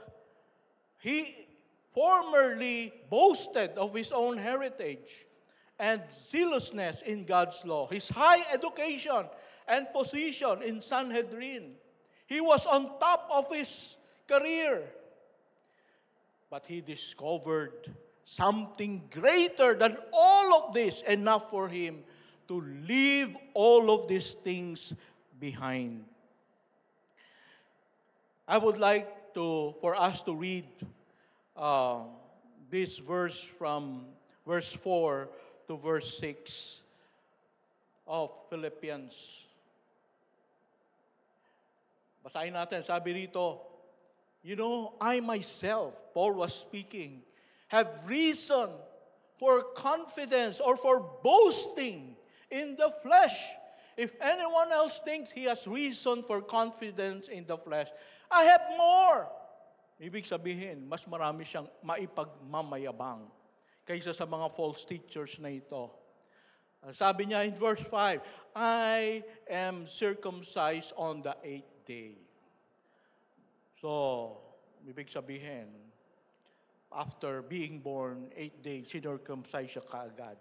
he formerly boasted of his own heritage and zealousness in God's law, his high education and position in Sanhedrin. He was on top of his career. But he discovered something greater than all of this, enough for him to leave all of these things behind. I would like for us to read this verse from verse 4 to verse 6 of Philippians. Basahin natin, sabi rito, you know, I myself, Paul was speaking, have reason for confidence or for boasting in the flesh. If anyone else thinks he has reason for confidence in the flesh, I have more. Ibig sabihin, mas marami siyang maipagmamayabang kaysa sa mga false teachers na ito. Sabi niya in verse 5, I am circumcised on the 8th day. So, ibig sabihin, after being born, 8 days, sinircumcise siya kaagad.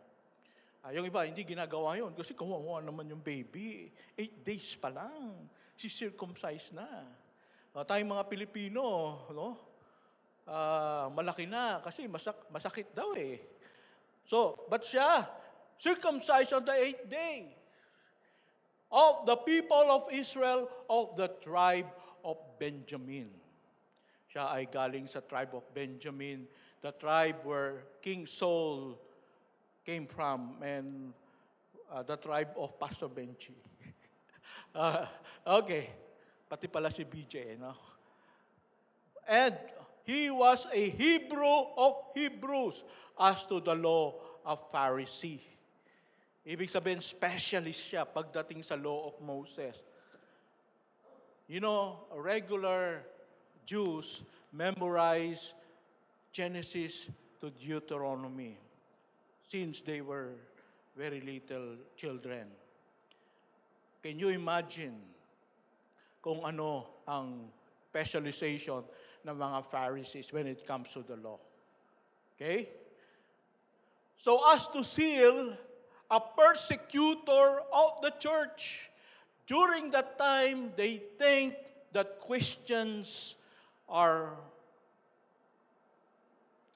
Yung iba, hindi ginagawa yun kasi kawawa naman yung baby. 8 days pa lang, si-circumcise na. Tayong mga Pilipino, no? Malaki na kasi masakit daw eh. So, but siya, circumcised on the 8th day of the people of Israel of the tribe of Benjamin. Siya ay galing sa tribe of Benjamin, the tribe where King Saul came from, and the tribe of Pastor Benchi. Okay, pati pala si BJ, no? And he was a Hebrew of Hebrews as to the law of Pharisee. Ibig sabihin, specialist siya pagdating sa law of Moses. You know, regular Jews memorize Genesis to Deuteronomy since they were very little children. Can you imagine kung ano ang specialization ng mga Pharisees when it comes to the law? Okay? So as to seal a persecutor of the church, during that time, they think that Christians are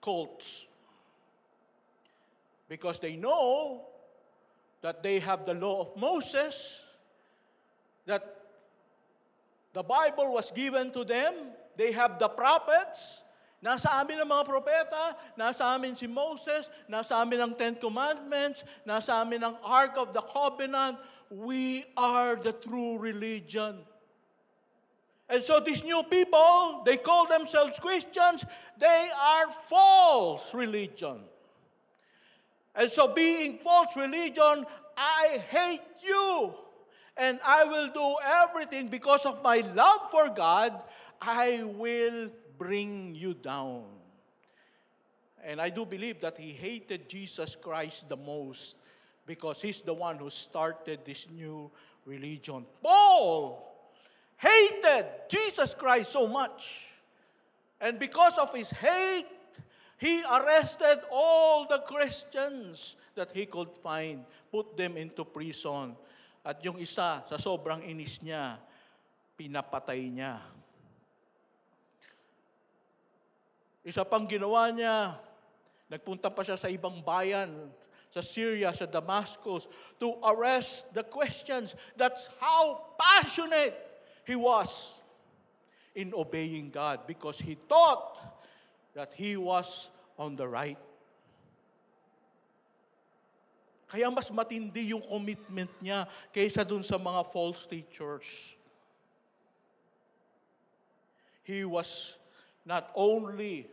cults. Because they know that they have the law of Moses, that the Bible was given to them, they have the prophets, nasa amin ang mga propeta, nasa amin si Moses, nasa amin ang Ten Commandments, nasa amin ang Ark of the Covenant. We are the true religion. And so these new people, they call themselves Christians, they are false religion. And so being false religion, I hate you. And I will do everything because of my love for God, I will bring you down. And I do believe that he hated Jesus Christ the most because he's the one who started this new religion. Paul hated Jesus Christ so much. And because of his hate, he arrested all the Christians that he could find, put them into prison. At yung isa, sa sobrang inis niya, pinapatay niya. Isa pang ginawa niya, nagpunta pa siya sa ibang bayan, sa Syria, sa Damascus, to arrest the Christians. That's how passionate he was in obeying God because he thought that he was on the right. Kaya mas matindi yung commitment niya kaysa dun sa mga false teachers. He was not only,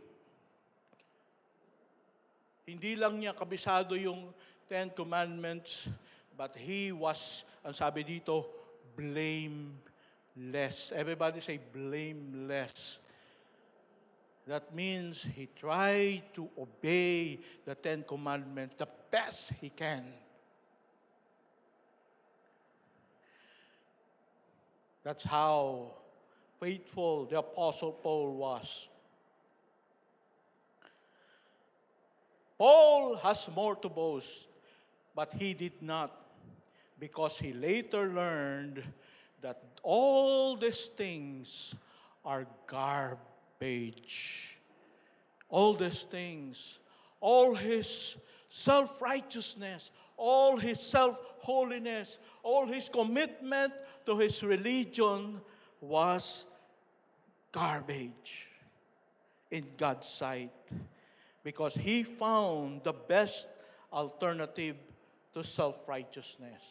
hindi lang niya kabisado yung Ten Commandments, but he was, ang sabi dito, blameless. Everybody say blameless. That means he tried to obey the Ten Commandments the best he can. That's how faithful the Apostle Paul was. Paul has more to boast, but he did not, because he later learned that all these things are garbage. All these things, all his self-righteousness, all his self-holiness, all his commitment to his religion was garbage in God's sight, because he found the best alternative to self-righteousness.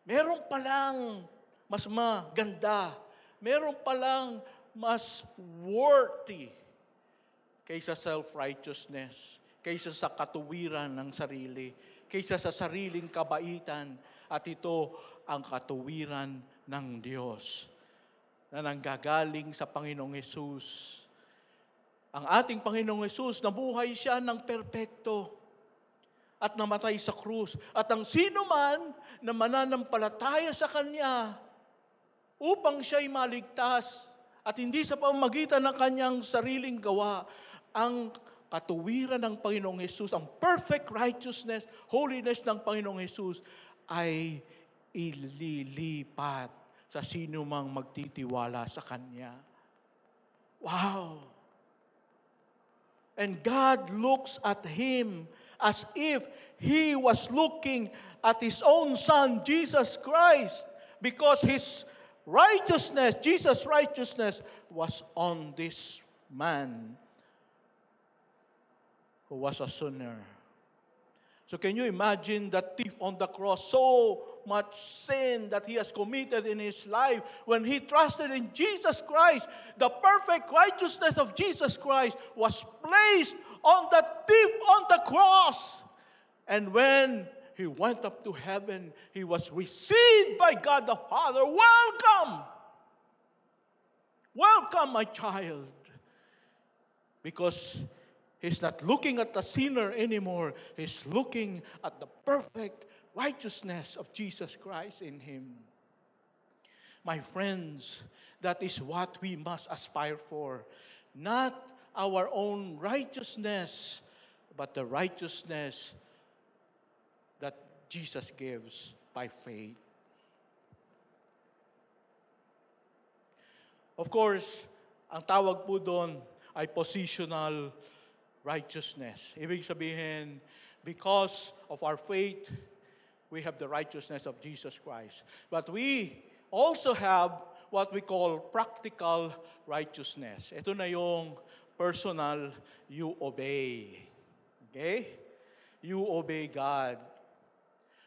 Meron palang mas maganda, meron palang mas worthy kaysa self-righteousness, kaysa sa katuwiran ng sarili, kaysa sa sariling kabaitan, at ito ang katuwiran ng Diyos na nanggagaling sa Panginoong Hesus. Ang ating Panginoong Hesus, nabuhay siya ng perpekto at namatay sa krus. At ang sino man na mananampalataya sa Kanya upang siya'y maligtas at hindi sa pamamagitan ng Kanyang sariling gawa, ang katuwiran ng Panginoong Hesus, ang perfect righteousness, holiness ng Panginoong Hesus ay ililipat sa sino mang magtitiwala sa Kanya. Wow! And God looks at him as if He was looking at His own Son, Jesus Christ, because His righteousness, Jesus' righteousness, was on this man who was a sinner. So can you imagine that thief on the cross, so much sin that he has committed in his life, when he trusted in Jesus Christ, the perfect righteousness of Jesus Christ was placed on the thief on the cross. And when he went up to heaven, he was received by God the Father. Welcome! Welcome, my child. Because he's not looking at the sinner anymore. He's looking at the perfect righteousness of Jesus Christ in him. My friends, that is what we must aspire for. Not our own righteousness, but the righteousness that Jesus gives by faith. Of course, ang tawag po doon ay positional righteousness. Ibig sabihin, because of our faith, we have the righteousness of Jesus Christ. But we also have what we call practical righteousness. Ito na yung personal, you obey. Okay? You obey God.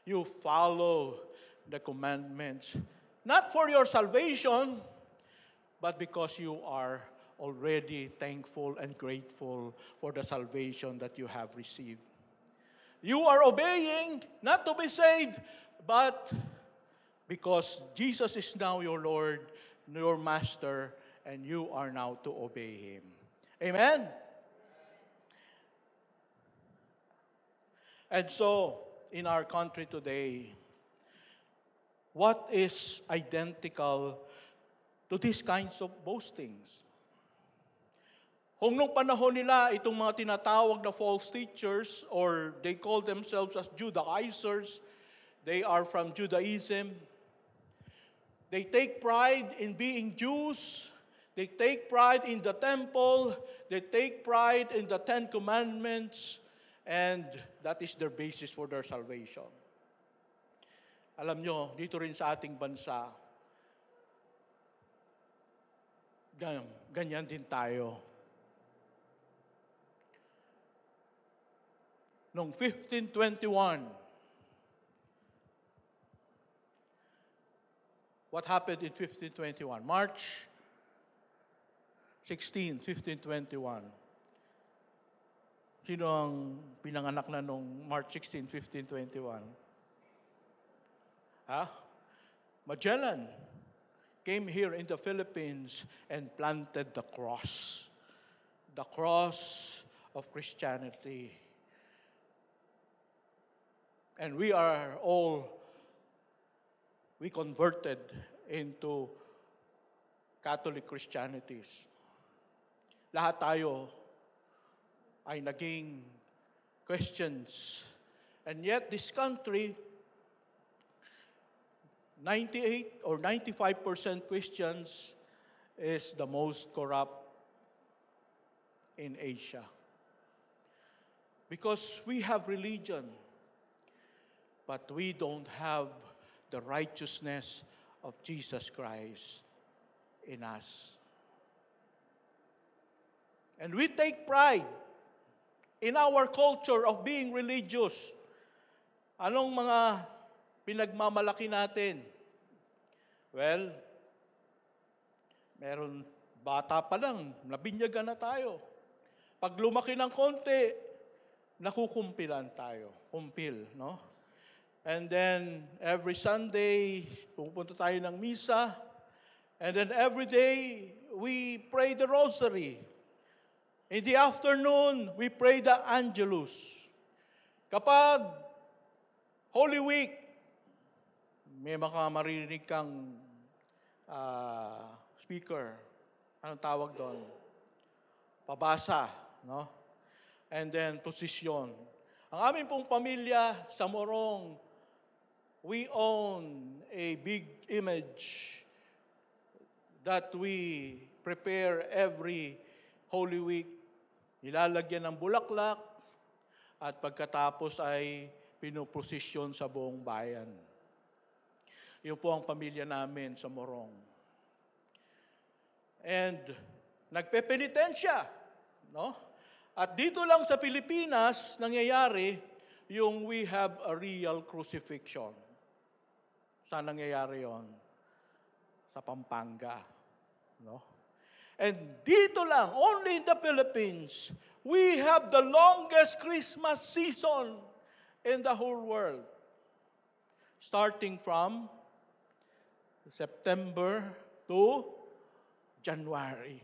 You follow the commandments. Not for your salvation, but because you are already thankful and grateful for the salvation that you have received. You are obeying not to be saved, but because Jesus is now your Lord, your Master, and you are now to obey Him. Amen? And so, in our country today, what is identical to these kinds of boastings? Kung nung panahon nila, itong mga tinatawag na false teachers, or they call themselves as Judaizers, they are from Judaism. They take pride in being Jews. They take pride in the temple. They take pride in the Ten Commandments. And that is their basis for their salvation. Alam nyo, dito rin sa ating bansa, ganyan din tayo. Noong 1521, what happened in 1521? March 16, 1521. Sino ang pinanganak na noong March 16, 1521? Ha? Magellan came here in the Philippines and planted the cross of Christianity. And we converted into Catholic Christianities. Lahat tayo ay naging Christians. And yet this country, 98 or 95% Christians, is the most corrupt in Asia. Because we have religion, but we don't have the righteousness of Jesus Christ in us. And we take pride in our culture of being religious. Anong mga pinagmamalaki natin? Well, meron bata pa lang, nabinyagan na tayo. Pag lumaki ng konti, nakukumpilan tayo. Kumpil, no? And then, every Sunday, pupunta tayo ng misa. And then every day, we pray the rosary. In the afternoon, we pray the Angelus. Kapag Holy Week, may maririnig kang speaker. Anong tawag doon? Pabasa, no? And then, posisyon. Ang aming pong pamilya sa Morong, we own a big image that we prepare every Holy Week. Nilalagyan ng bulaklak at pagkatapos ay pinuposisyon sa buong bayan. Yun po ang pamilya namin sa Morong. And nagpepenitensya, no? At dito lang sa Pilipinas, nangyayari yung we have a real crucifixion. Saan nangyayari yon? Sa Pampanga, no? And dito lang, only in the Philippines, we have the longest Christmas season in the whole world. Starting from September to January.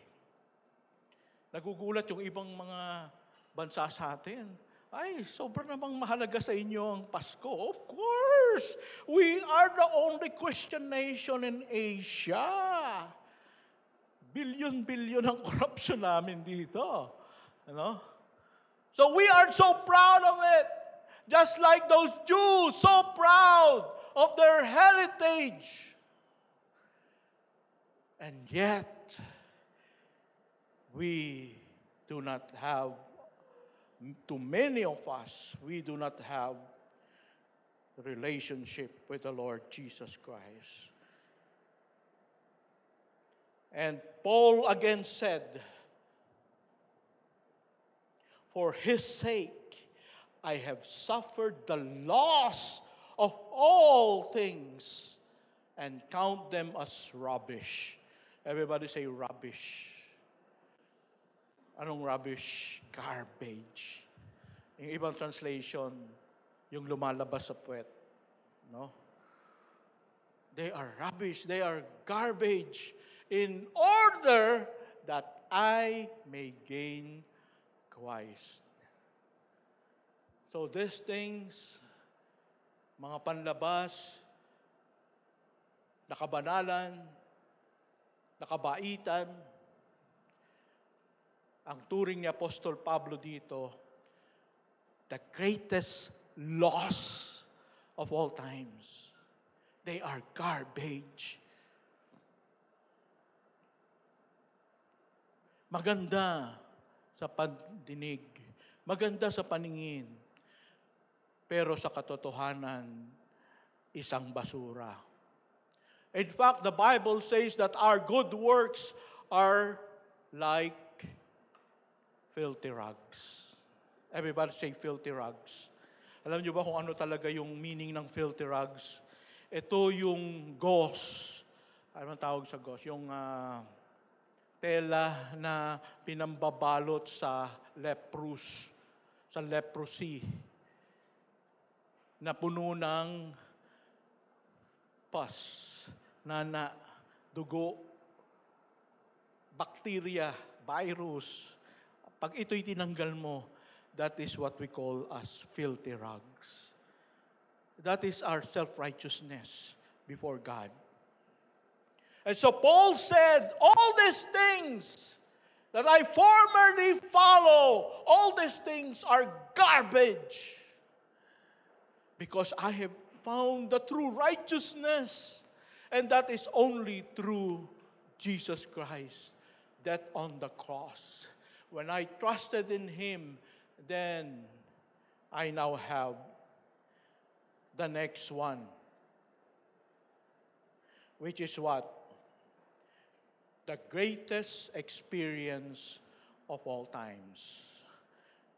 Nagugulat yung ibang mga bansa sa atin. Ay, sobrang namang mahalaga sa inyo ang Pasko. Of course! We are the only Christian nation in Asia. Bilyon-bilyon ang corruption namin dito. Ano? So we are so proud of it. Just like those Jews, so proud of their heritage. And yet, we do not have, to many of us, we do not have relationship with the Lord Jesus Christ. And Paul again said, for his sake, I have suffered the loss of all things and count them as rubbish. Everybody say rubbish. Anong rubbish? Garbage. Yung ibang translation, yung lumalabas sa puwet. No? They are rubbish. They are garbage. In order that I may gain Christ. So these things, mga panlabas, nakabanalan, nakabaitan, ang turing ni Apostol Pablo dito, the greatest loss of all times. They are garbage. Maganda sa pandinig, maganda sa paningin, pero sa katotohanan, isang basura. In fact, the Bible says that our good works are like filthy rags. Everybody say filthy rags. Alam niyo ba kung ano talaga yung meaning ng filthy rags? Ito yung gauze. Ano ang tawag sa gauze? Yung tela na pinambabalot sa leprous, sa leprosy, na puno ng pus, dugo, bacteria, virus, pag ito'y tinanggal mo, that is what we call as filthy rags. That is our self-righteousness before God. And so Paul said, all these things that I formerly follow, all these things are garbage. Because I have found the true righteousness, and that is only through Jesus Christ, that on the cross. When I trusted in Him, then I now have the next one, which is what? The greatest experience of all times.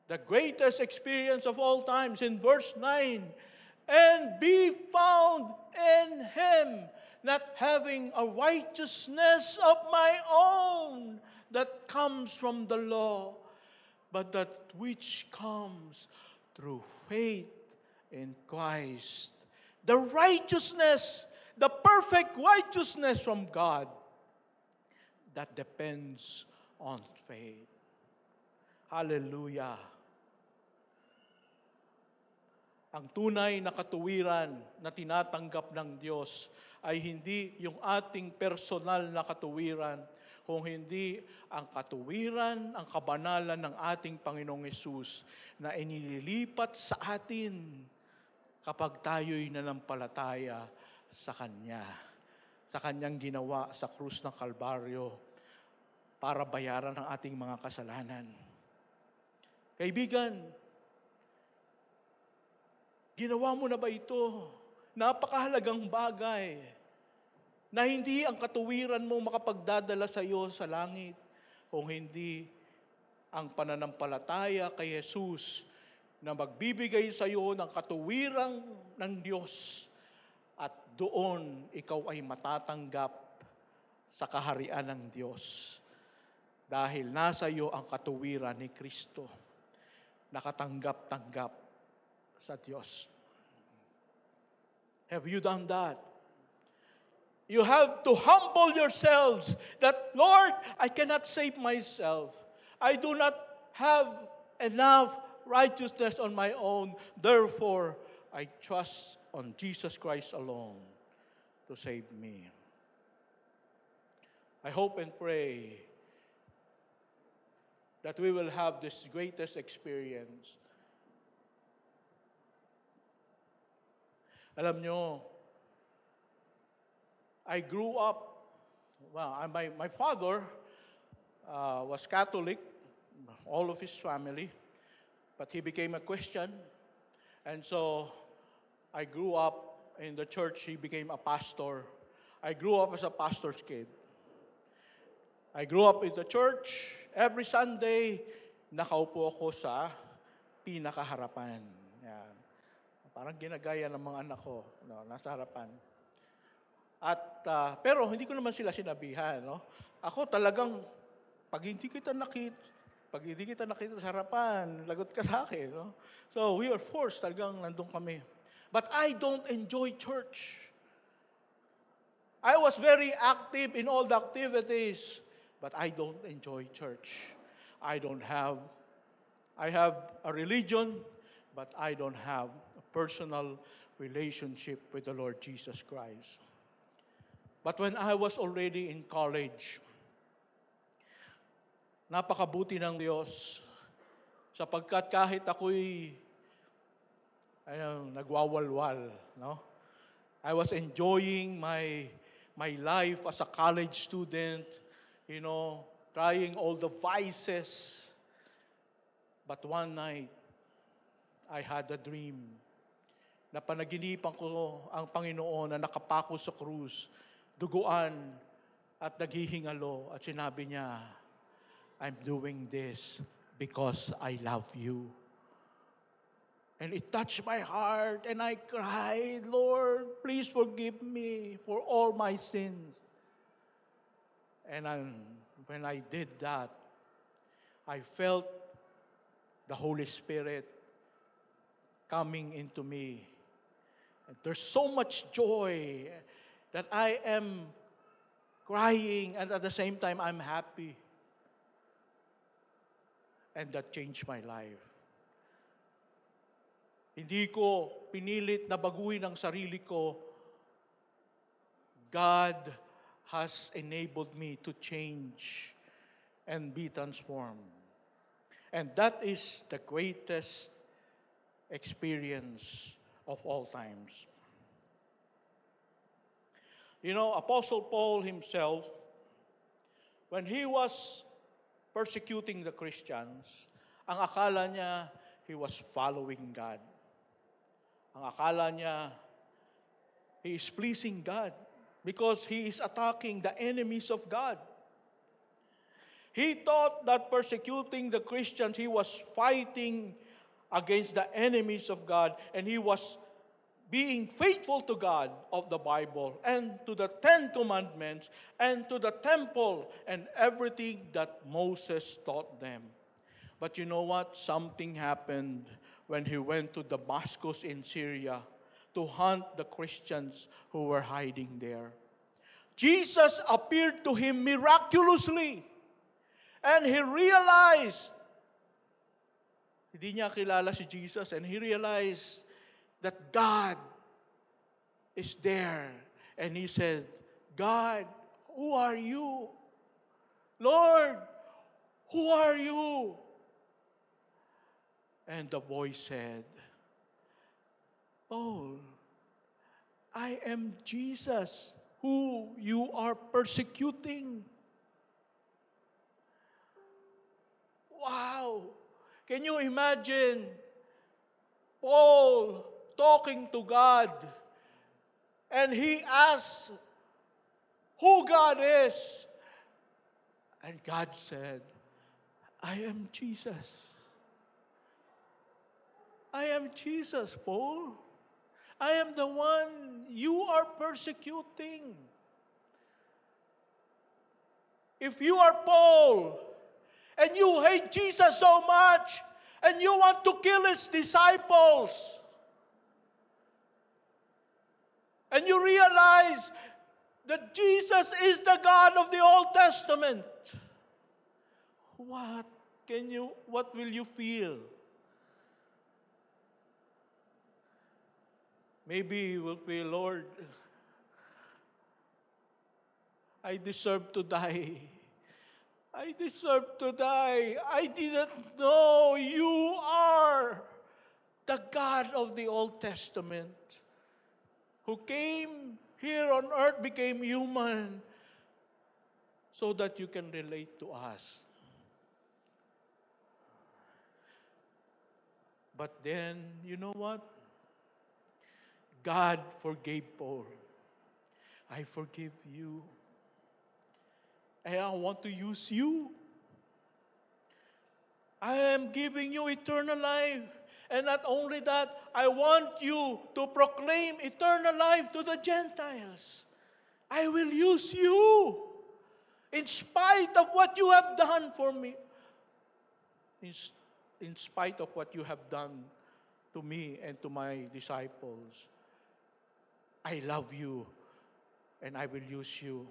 The greatest experience of all times in verse 9, and be found in Him, not having a righteousness of my own that comes from the law, but that which comes through faith in Christ. The righteousness, the perfect righteousness from God that depends on faith. Hallelujah. Ang tunay na katuwiran na tinatanggap ng Diyos ay hindi yung ating personal na katuwiran, kung hindi ang katuwiran, ang kabanalan ng ating Panginoong Hesus na inililipat sa atin kapag tayo'y nanampalataya sa Kanya, sa Kanyang ginawa sa krus ng Kalbaryo para bayaran ang ating mga kasalanan. Kaibigan, ginawa mo na ba ito? Napakahalagang bagay na hindi ang katuwiran mo makapagdadala sa iyo sa langit, kung hindi ang pananampalataya kay Jesus na magbibigay sa iyo ng katuwirang ng Diyos, at doon ikaw ay matatanggap sa kaharian ng Diyos. Dahil nasa iyo ang katuwiran ni Kristo, nakatanggap-tanggap sa Diyos. Have you done that? You have to humble yourselves that, Lord, I cannot save myself. I do not have enough righteousness on my own. Therefore, I trust on Jesus Christ alone to save me. I hope and pray that we will have this greatest experience. Alam nyo, I grew up, my father was Catholic, all of his family, but he became a Christian. And so I grew up in the church. He became a pastor. I grew up as a pastor's kid. I grew up in the church. Every Sunday, nakaupo ako sa pinakaharapan. Yan. Parang ginagaya ng mga anak ko, no, nasa harapan. At pero hindi ko naman sila sinabihan, no. Ako talagang pag hindi kita nakita sa harapan, lagot ka sa akin, no. So we were forced, talagang nandun kami. But I don't enjoy church. I was very active in all the activities, but I don't enjoy church. I have a religion, but I don't have a personal relationship with the Lord Jesus Christ. But when I was already in college, napakabuti ng Diyos, sapagkat kahit ako'y nagwawalwal, no? I was enjoying my life as a college student, trying all the vices. But one night, I had a dream na panaginipan ko ang Panginoon na nakapako sa krus, duguan at naghihingalo, at sinabi niya, I'm doing this because I love you. And it touched my heart, and I cried, Lord, please forgive me for all my sins. And when I did that, I felt the Holy Spirit coming into me. And there's so much joy that I am crying and at the same time I'm happy. And that changed my life. Hindi ko pinilit na baguhin ang sarili ko. God has enabled me to change and be transformed. And that is the greatest experience of all times. You know, Apostle Paul himself, when he was persecuting the Christians, ang akala niya, he was following God. Ang akala niya, he is pleasing God because he is attacking the enemies of God. He thought that persecuting the Christians, he was fighting against the enemies of God, and he was being faithful to God of the Bible and to the 10 Commandments and to the temple and everything that Moses taught them. But you know what? Something happened when he went to Damascus in Syria to hunt the Christians who were hiding there. Jesus appeared to him miraculously, and he realized, hindi niya kilala si Jesus, and he realized that God is there. And he said, God, who are you? Lord, who are you? And the voice said, Paul, I am Jesus who you are persecuting. Wow! Can you imagine Paul talking to God, and he asks who God is, and God said, I am Jesus. I am Jesus, Paul. I am the one you are persecuting. If you are Paul, and you hate Jesus so much, and you want to kill his disciples, and you realize that Jesus is the God of the Old Testament, what will you feel? Maybe you will feel, Lord, I deserve to die. I deserve to die. I didn't know you are the God of the Old Testament who came here on earth, became human, so that you can relate to us. But then, you know what? God forgave Paul. I forgive you. And I want to use you. I am giving you eternal life. And not only that, I want you to proclaim eternal life to the Gentiles. I will use you in spite of what you have done for me. In spite of what you have done to me and to my disciples. I love you and I will use you.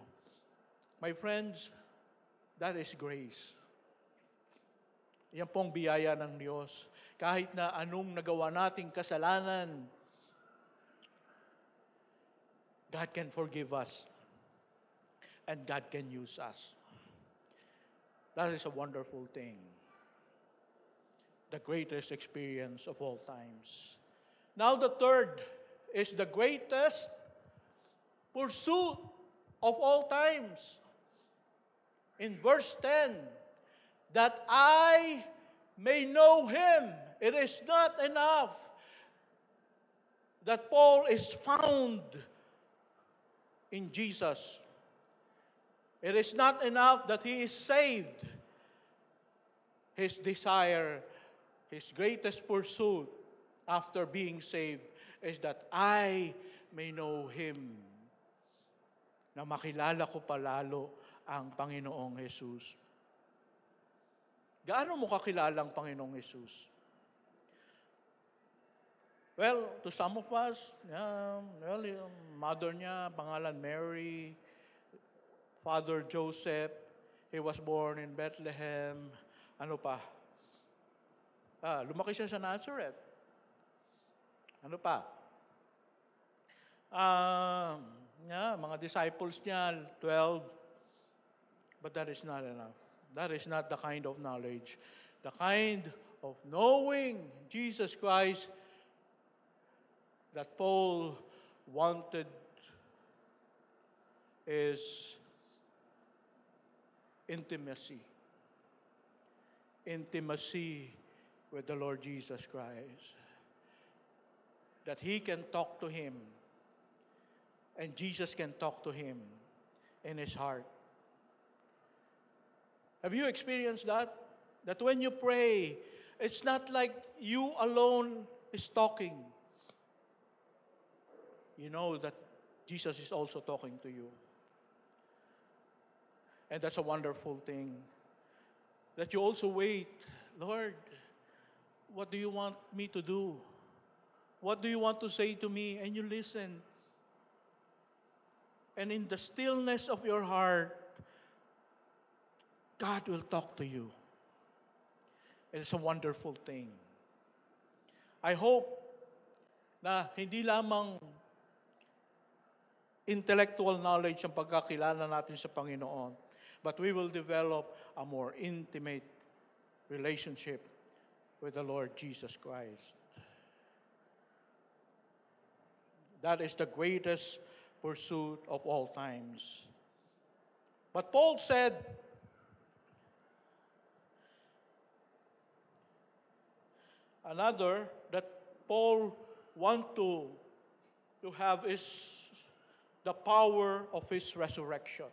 My friends, that is grace. Yan pong biyaya ng Diyos. Kahit na anong nagawa nating kasalanan, God can forgive us. And God can use us. That is a wonderful thing. The greatest experience of all times. Now the third is the greatest pursuit of all times. In verse 10, that I may know Him. It is not enough that Paul is found in Jesus. It is not enough that he is saved. His desire, his greatest pursuit after being saved is that I may know Him. Na makilala ko palalo ang Panginoong Jesus. Gaano mo kakilala ang Panginoong Jesus? Well, to some of us, yung mother niya, pangalan Mary, father Joseph, he was born in Bethlehem. Ano pa? Lumaki siya sa Nazareth. Ano pa? Mga disciples niya, 12. But that is not enough. That is not the kind of knowledge. The kind of knowing Jesus Christ that Paul wanted is intimacy. Intimacy with the Lord Jesus Christ. That he can talk to him and Jesus can talk to him in his heart. Have you experienced that? That when you pray, it's not like you alone is talking. You know that Jesus is also talking to you. And that's a wonderful thing. That you also wait, Lord, what do you want me to do? What do you want to say to me? And you listen. And in the stillness of your heart, God will talk to you. It's a wonderful thing. I hope na hindi lamang intellectual knowledge ang pagkakilala natin sa Panginoon, but we will develop a more intimate relationship with the Lord Jesus Christ. That is the greatest pursuit of all times. But Paul said, another that Paul want to have is the power of his resurrection.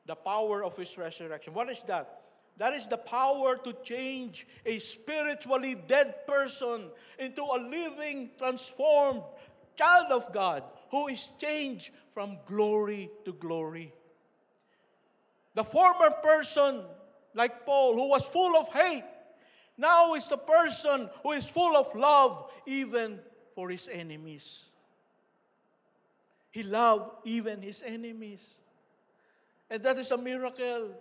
The power of his resurrection. What is that? That is the power to change a spiritually dead person into a living, transformed child of God who is changed from glory to glory. The former person, like Paul, who was full of hate, now is the person who is full of love, even for his enemies. He loved even his enemies. And that is a miracle.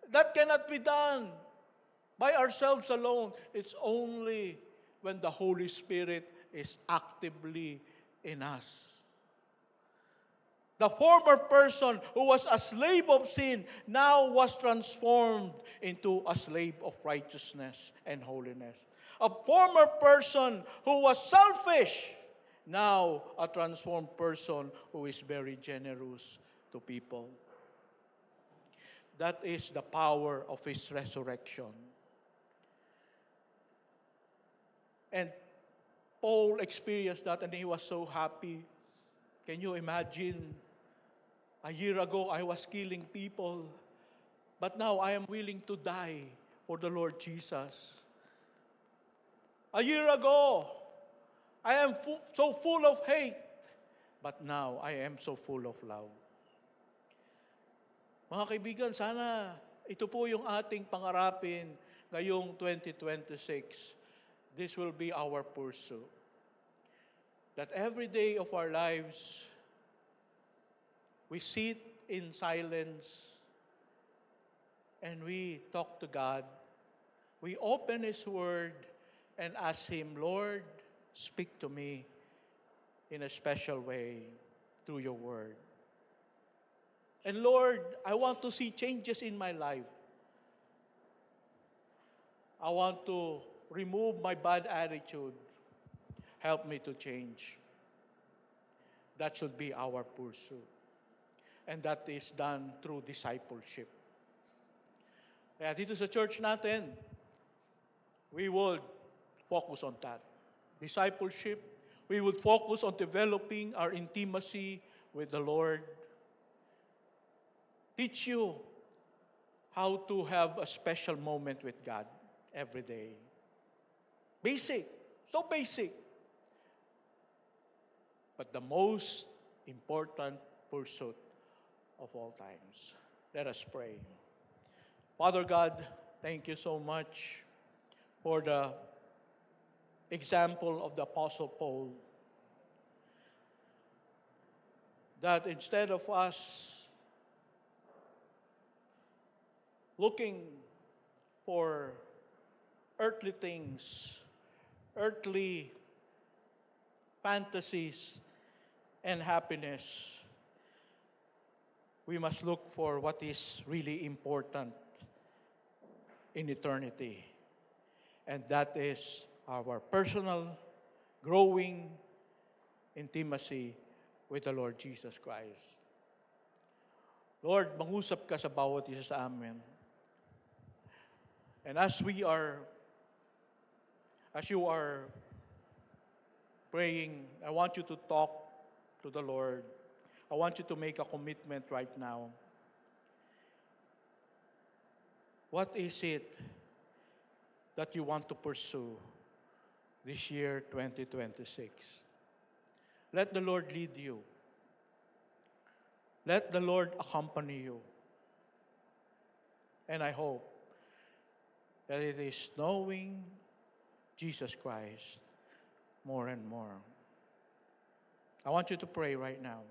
That cannot be done by ourselves alone. It's only when the Holy Spirit is actively in us. The former person who was a slave of sin now was transformed into a slave of righteousness and holiness. A former person who was selfish, now a transformed person who is very generous to people. That is the power of his resurrection. And Paul experienced that and he was so happy. Can you imagine? A year ago, I was killing people, but now I am willing to die for the Lord Jesus. A year ago, I am so full of hate, but now I am so full of love. Mga kaibigan, sana ito po yung ating pangarapin ngayong 2026. This will be our pursuit. That every day of our lives, we sit in silence and we talk to God. We open His Word and ask Him, Lord, speak to me in a special way through your Word. And Lord, I want to see changes in my life. I want to remove my bad attitude. Help me to change. That should be our pursuit. And that is done through discipleship. Kaya dito sa church natin, we would focus on that. Discipleship, we would focus on developing our intimacy with the Lord. Teach you how to have a special moment with God every day. Basic, so basic. But the most important pursuit of all times. Let us pray. Father God, thank you so much for the example of the Apostle Paul, that instead of us looking for earthly things, earthly fantasies, and happiness, we must look for what is really important in eternity. And that is our personal, growing intimacy with the Lord Jesus Christ. Lord, mangusap ka sa bawat isa sa amin. And as you are praying, I want you to talk to the Lord. I want you to make a commitment right now. What is it that you want to pursue this year, 2026? Let the Lord lead you. Let the Lord accompany you. And I hope that it is knowing Jesus Christ more and more. I want you to pray right now.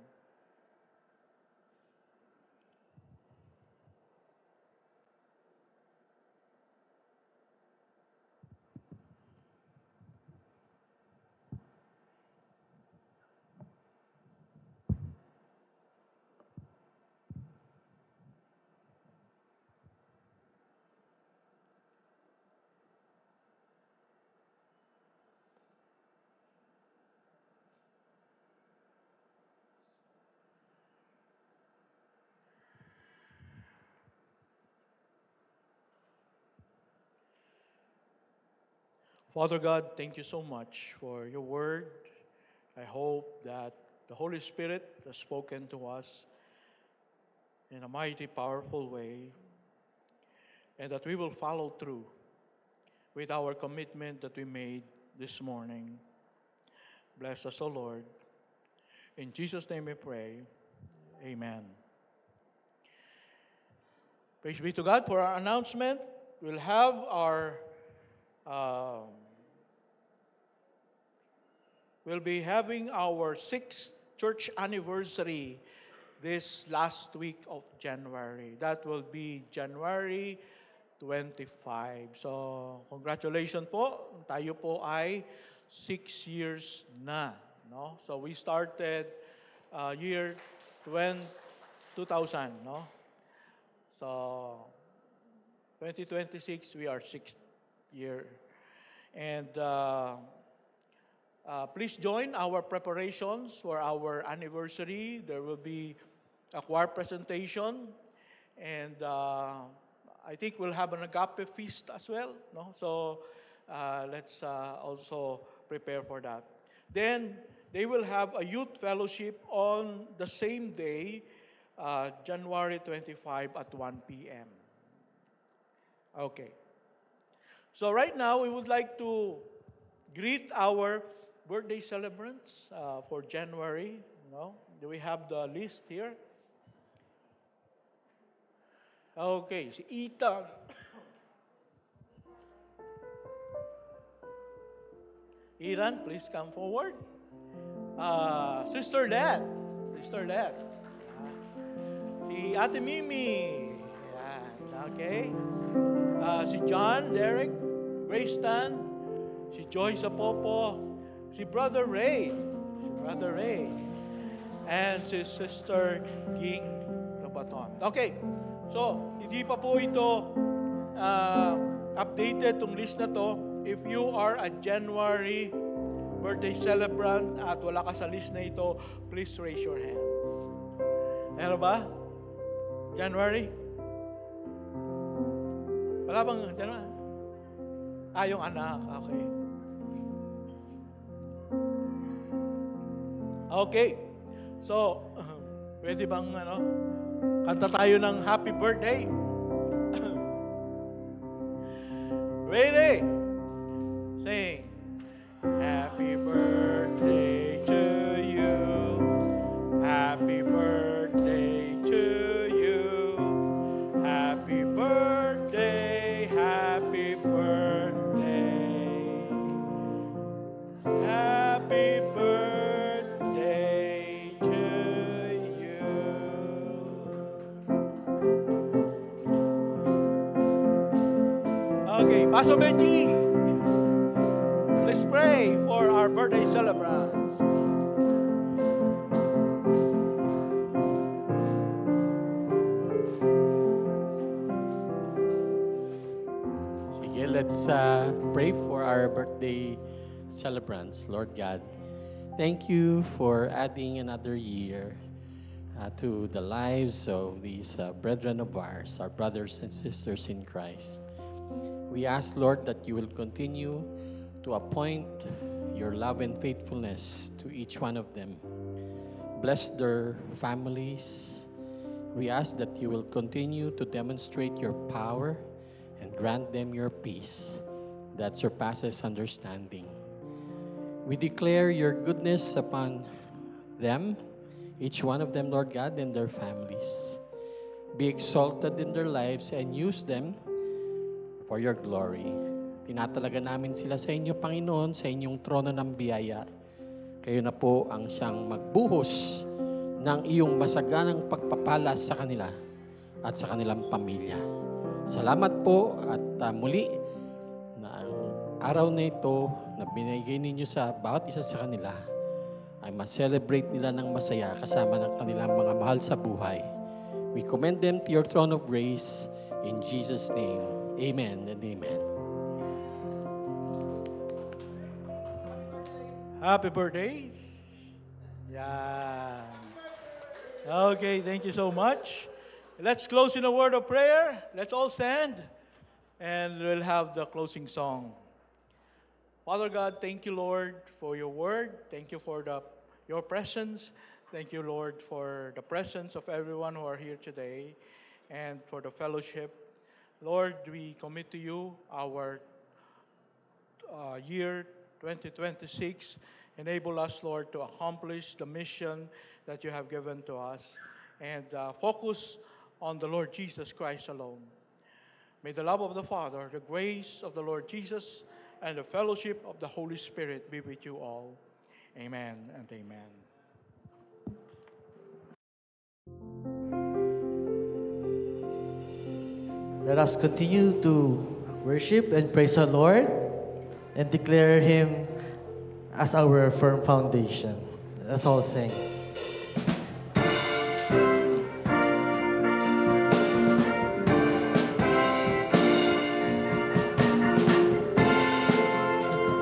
Father God, thank you so much for your word. I hope that the Holy Spirit has spoken to us in a mighty, powerful way, and that we will follow through with our commitment that we made this morning. Bless us, O Lord. In Jesus' name we pray. Amen. Praise be to God. For our announcement, we'll have we'll be having our 6th church anniversary this last week of January. That will be January 25. So, congratulations po. Tayo po ay 6 years na. No? So, we started year 2000. No? So, 2026, we are 6th year. And please join our preparations for our anniversary. There will be a choir presentation, and I think we'll have an agape feast as well. No? So let's also prepare for that. Then they will have a youth fellowship on the same day, January 25 at 1 p.m. Okay. So right now, we would like to greet our birthday celebrants for January. No? Do we have the list here? Okay, si Ethan. Iran, please come forward. Sister Let. Sister Let. Si Ate Mimi. Yan, okay. Si John, Derek, Grace Tan, si Joy Sapopo, si Brother Ray, and si Sister Ging Lobaton. Okay, so hindi pa po ito updated tong list na to. If you are a January birthday celebrant at wala ka sa list na ito, please raise your hands. Meron ba? January? Wala bang January? Yung anak. Okay. Okay. So, pwede bang kanta tayo ng happy birthday? Ready? Sing. Happy birthday to you. Happy birthday to you. Happy birthday, happy birthday. Pastor Benji, let's pray for our birthday celebrants. Sige, let's pray for our birthday celebrants. Lord God, thank you for adding another year to the lives of these brethren of ours, our brothers and sisters in Christ. We ask, Lord, that you will continue to appoint your love and faithfulness to each one of them. Bless their families. We ask that you will continue to demonstrate your power and grant them your peace that surpasses understanding. We declare your goodness upon them, each one of them, Lord God, and their families. Be exalted in their lives and use them for your glory. Tinatalaga namin sila sa inyo, Panginoon, sa inyong trono ng biyaya. Kayo na po ang siyang magbuhos ng iyong masaganang pagpapala sa kanila at sa kanilang pamilya. Salamat po at muli na ang araw na ito na binigay ninyo sa bawat isa sa kanila ay ma-celebrate nila ng masaya kasama ng kanilang mga mahal sa buhay. We commend them to your throne of grace in Jesus' name. Amen and amen. Happy birthday. Yeah. Okay, thank you so much. Let's close in a word of prayer. Let's all stand and we'll have the closing song. Father God, thank you, Lord, for your word. Thank you for your presence. Thank you, Lord, for the presence of everyone who are here today and for the fellowship. Lord, we commit to you our year 2026. Enable us, Lord, to accomplish the mission that you have given to us and focus on the Lord Jesus Christ alone. May the love of the Father, the grace of the Lord Jesus, and the fellowship of the Holy Spirit be with you all. Amen and amen. Let us continue to worship and praise the Lord and declare Him as our firm foundation. Let's all sing.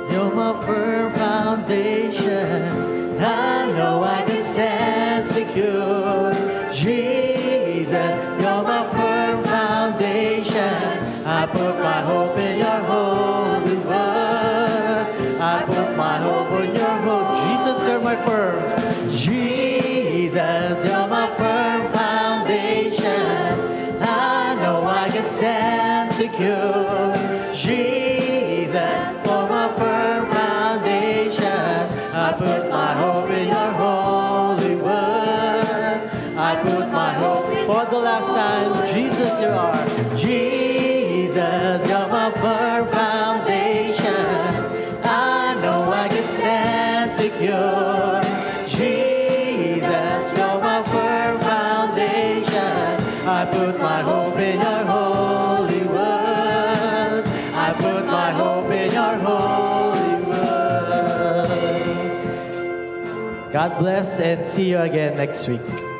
You're my firm foundation. I know I can stand secure. Jesus, you're my firm foundation. I put my hope in your holy word. I put my hope in your word. Jesus, you're my firm. Jesus, you're my firm foundation. I know I can stand secure. Jesus, you're my firm foundation. I put my hope in your holy word. I put my hope for the last time. Jesus, you are. Jesus, you're my firm foundation. I know I can stand secure. Jesus, you're my firm foundation. I put my hope in your holy word. I put my hope in your holy word. God bless and see you again next week.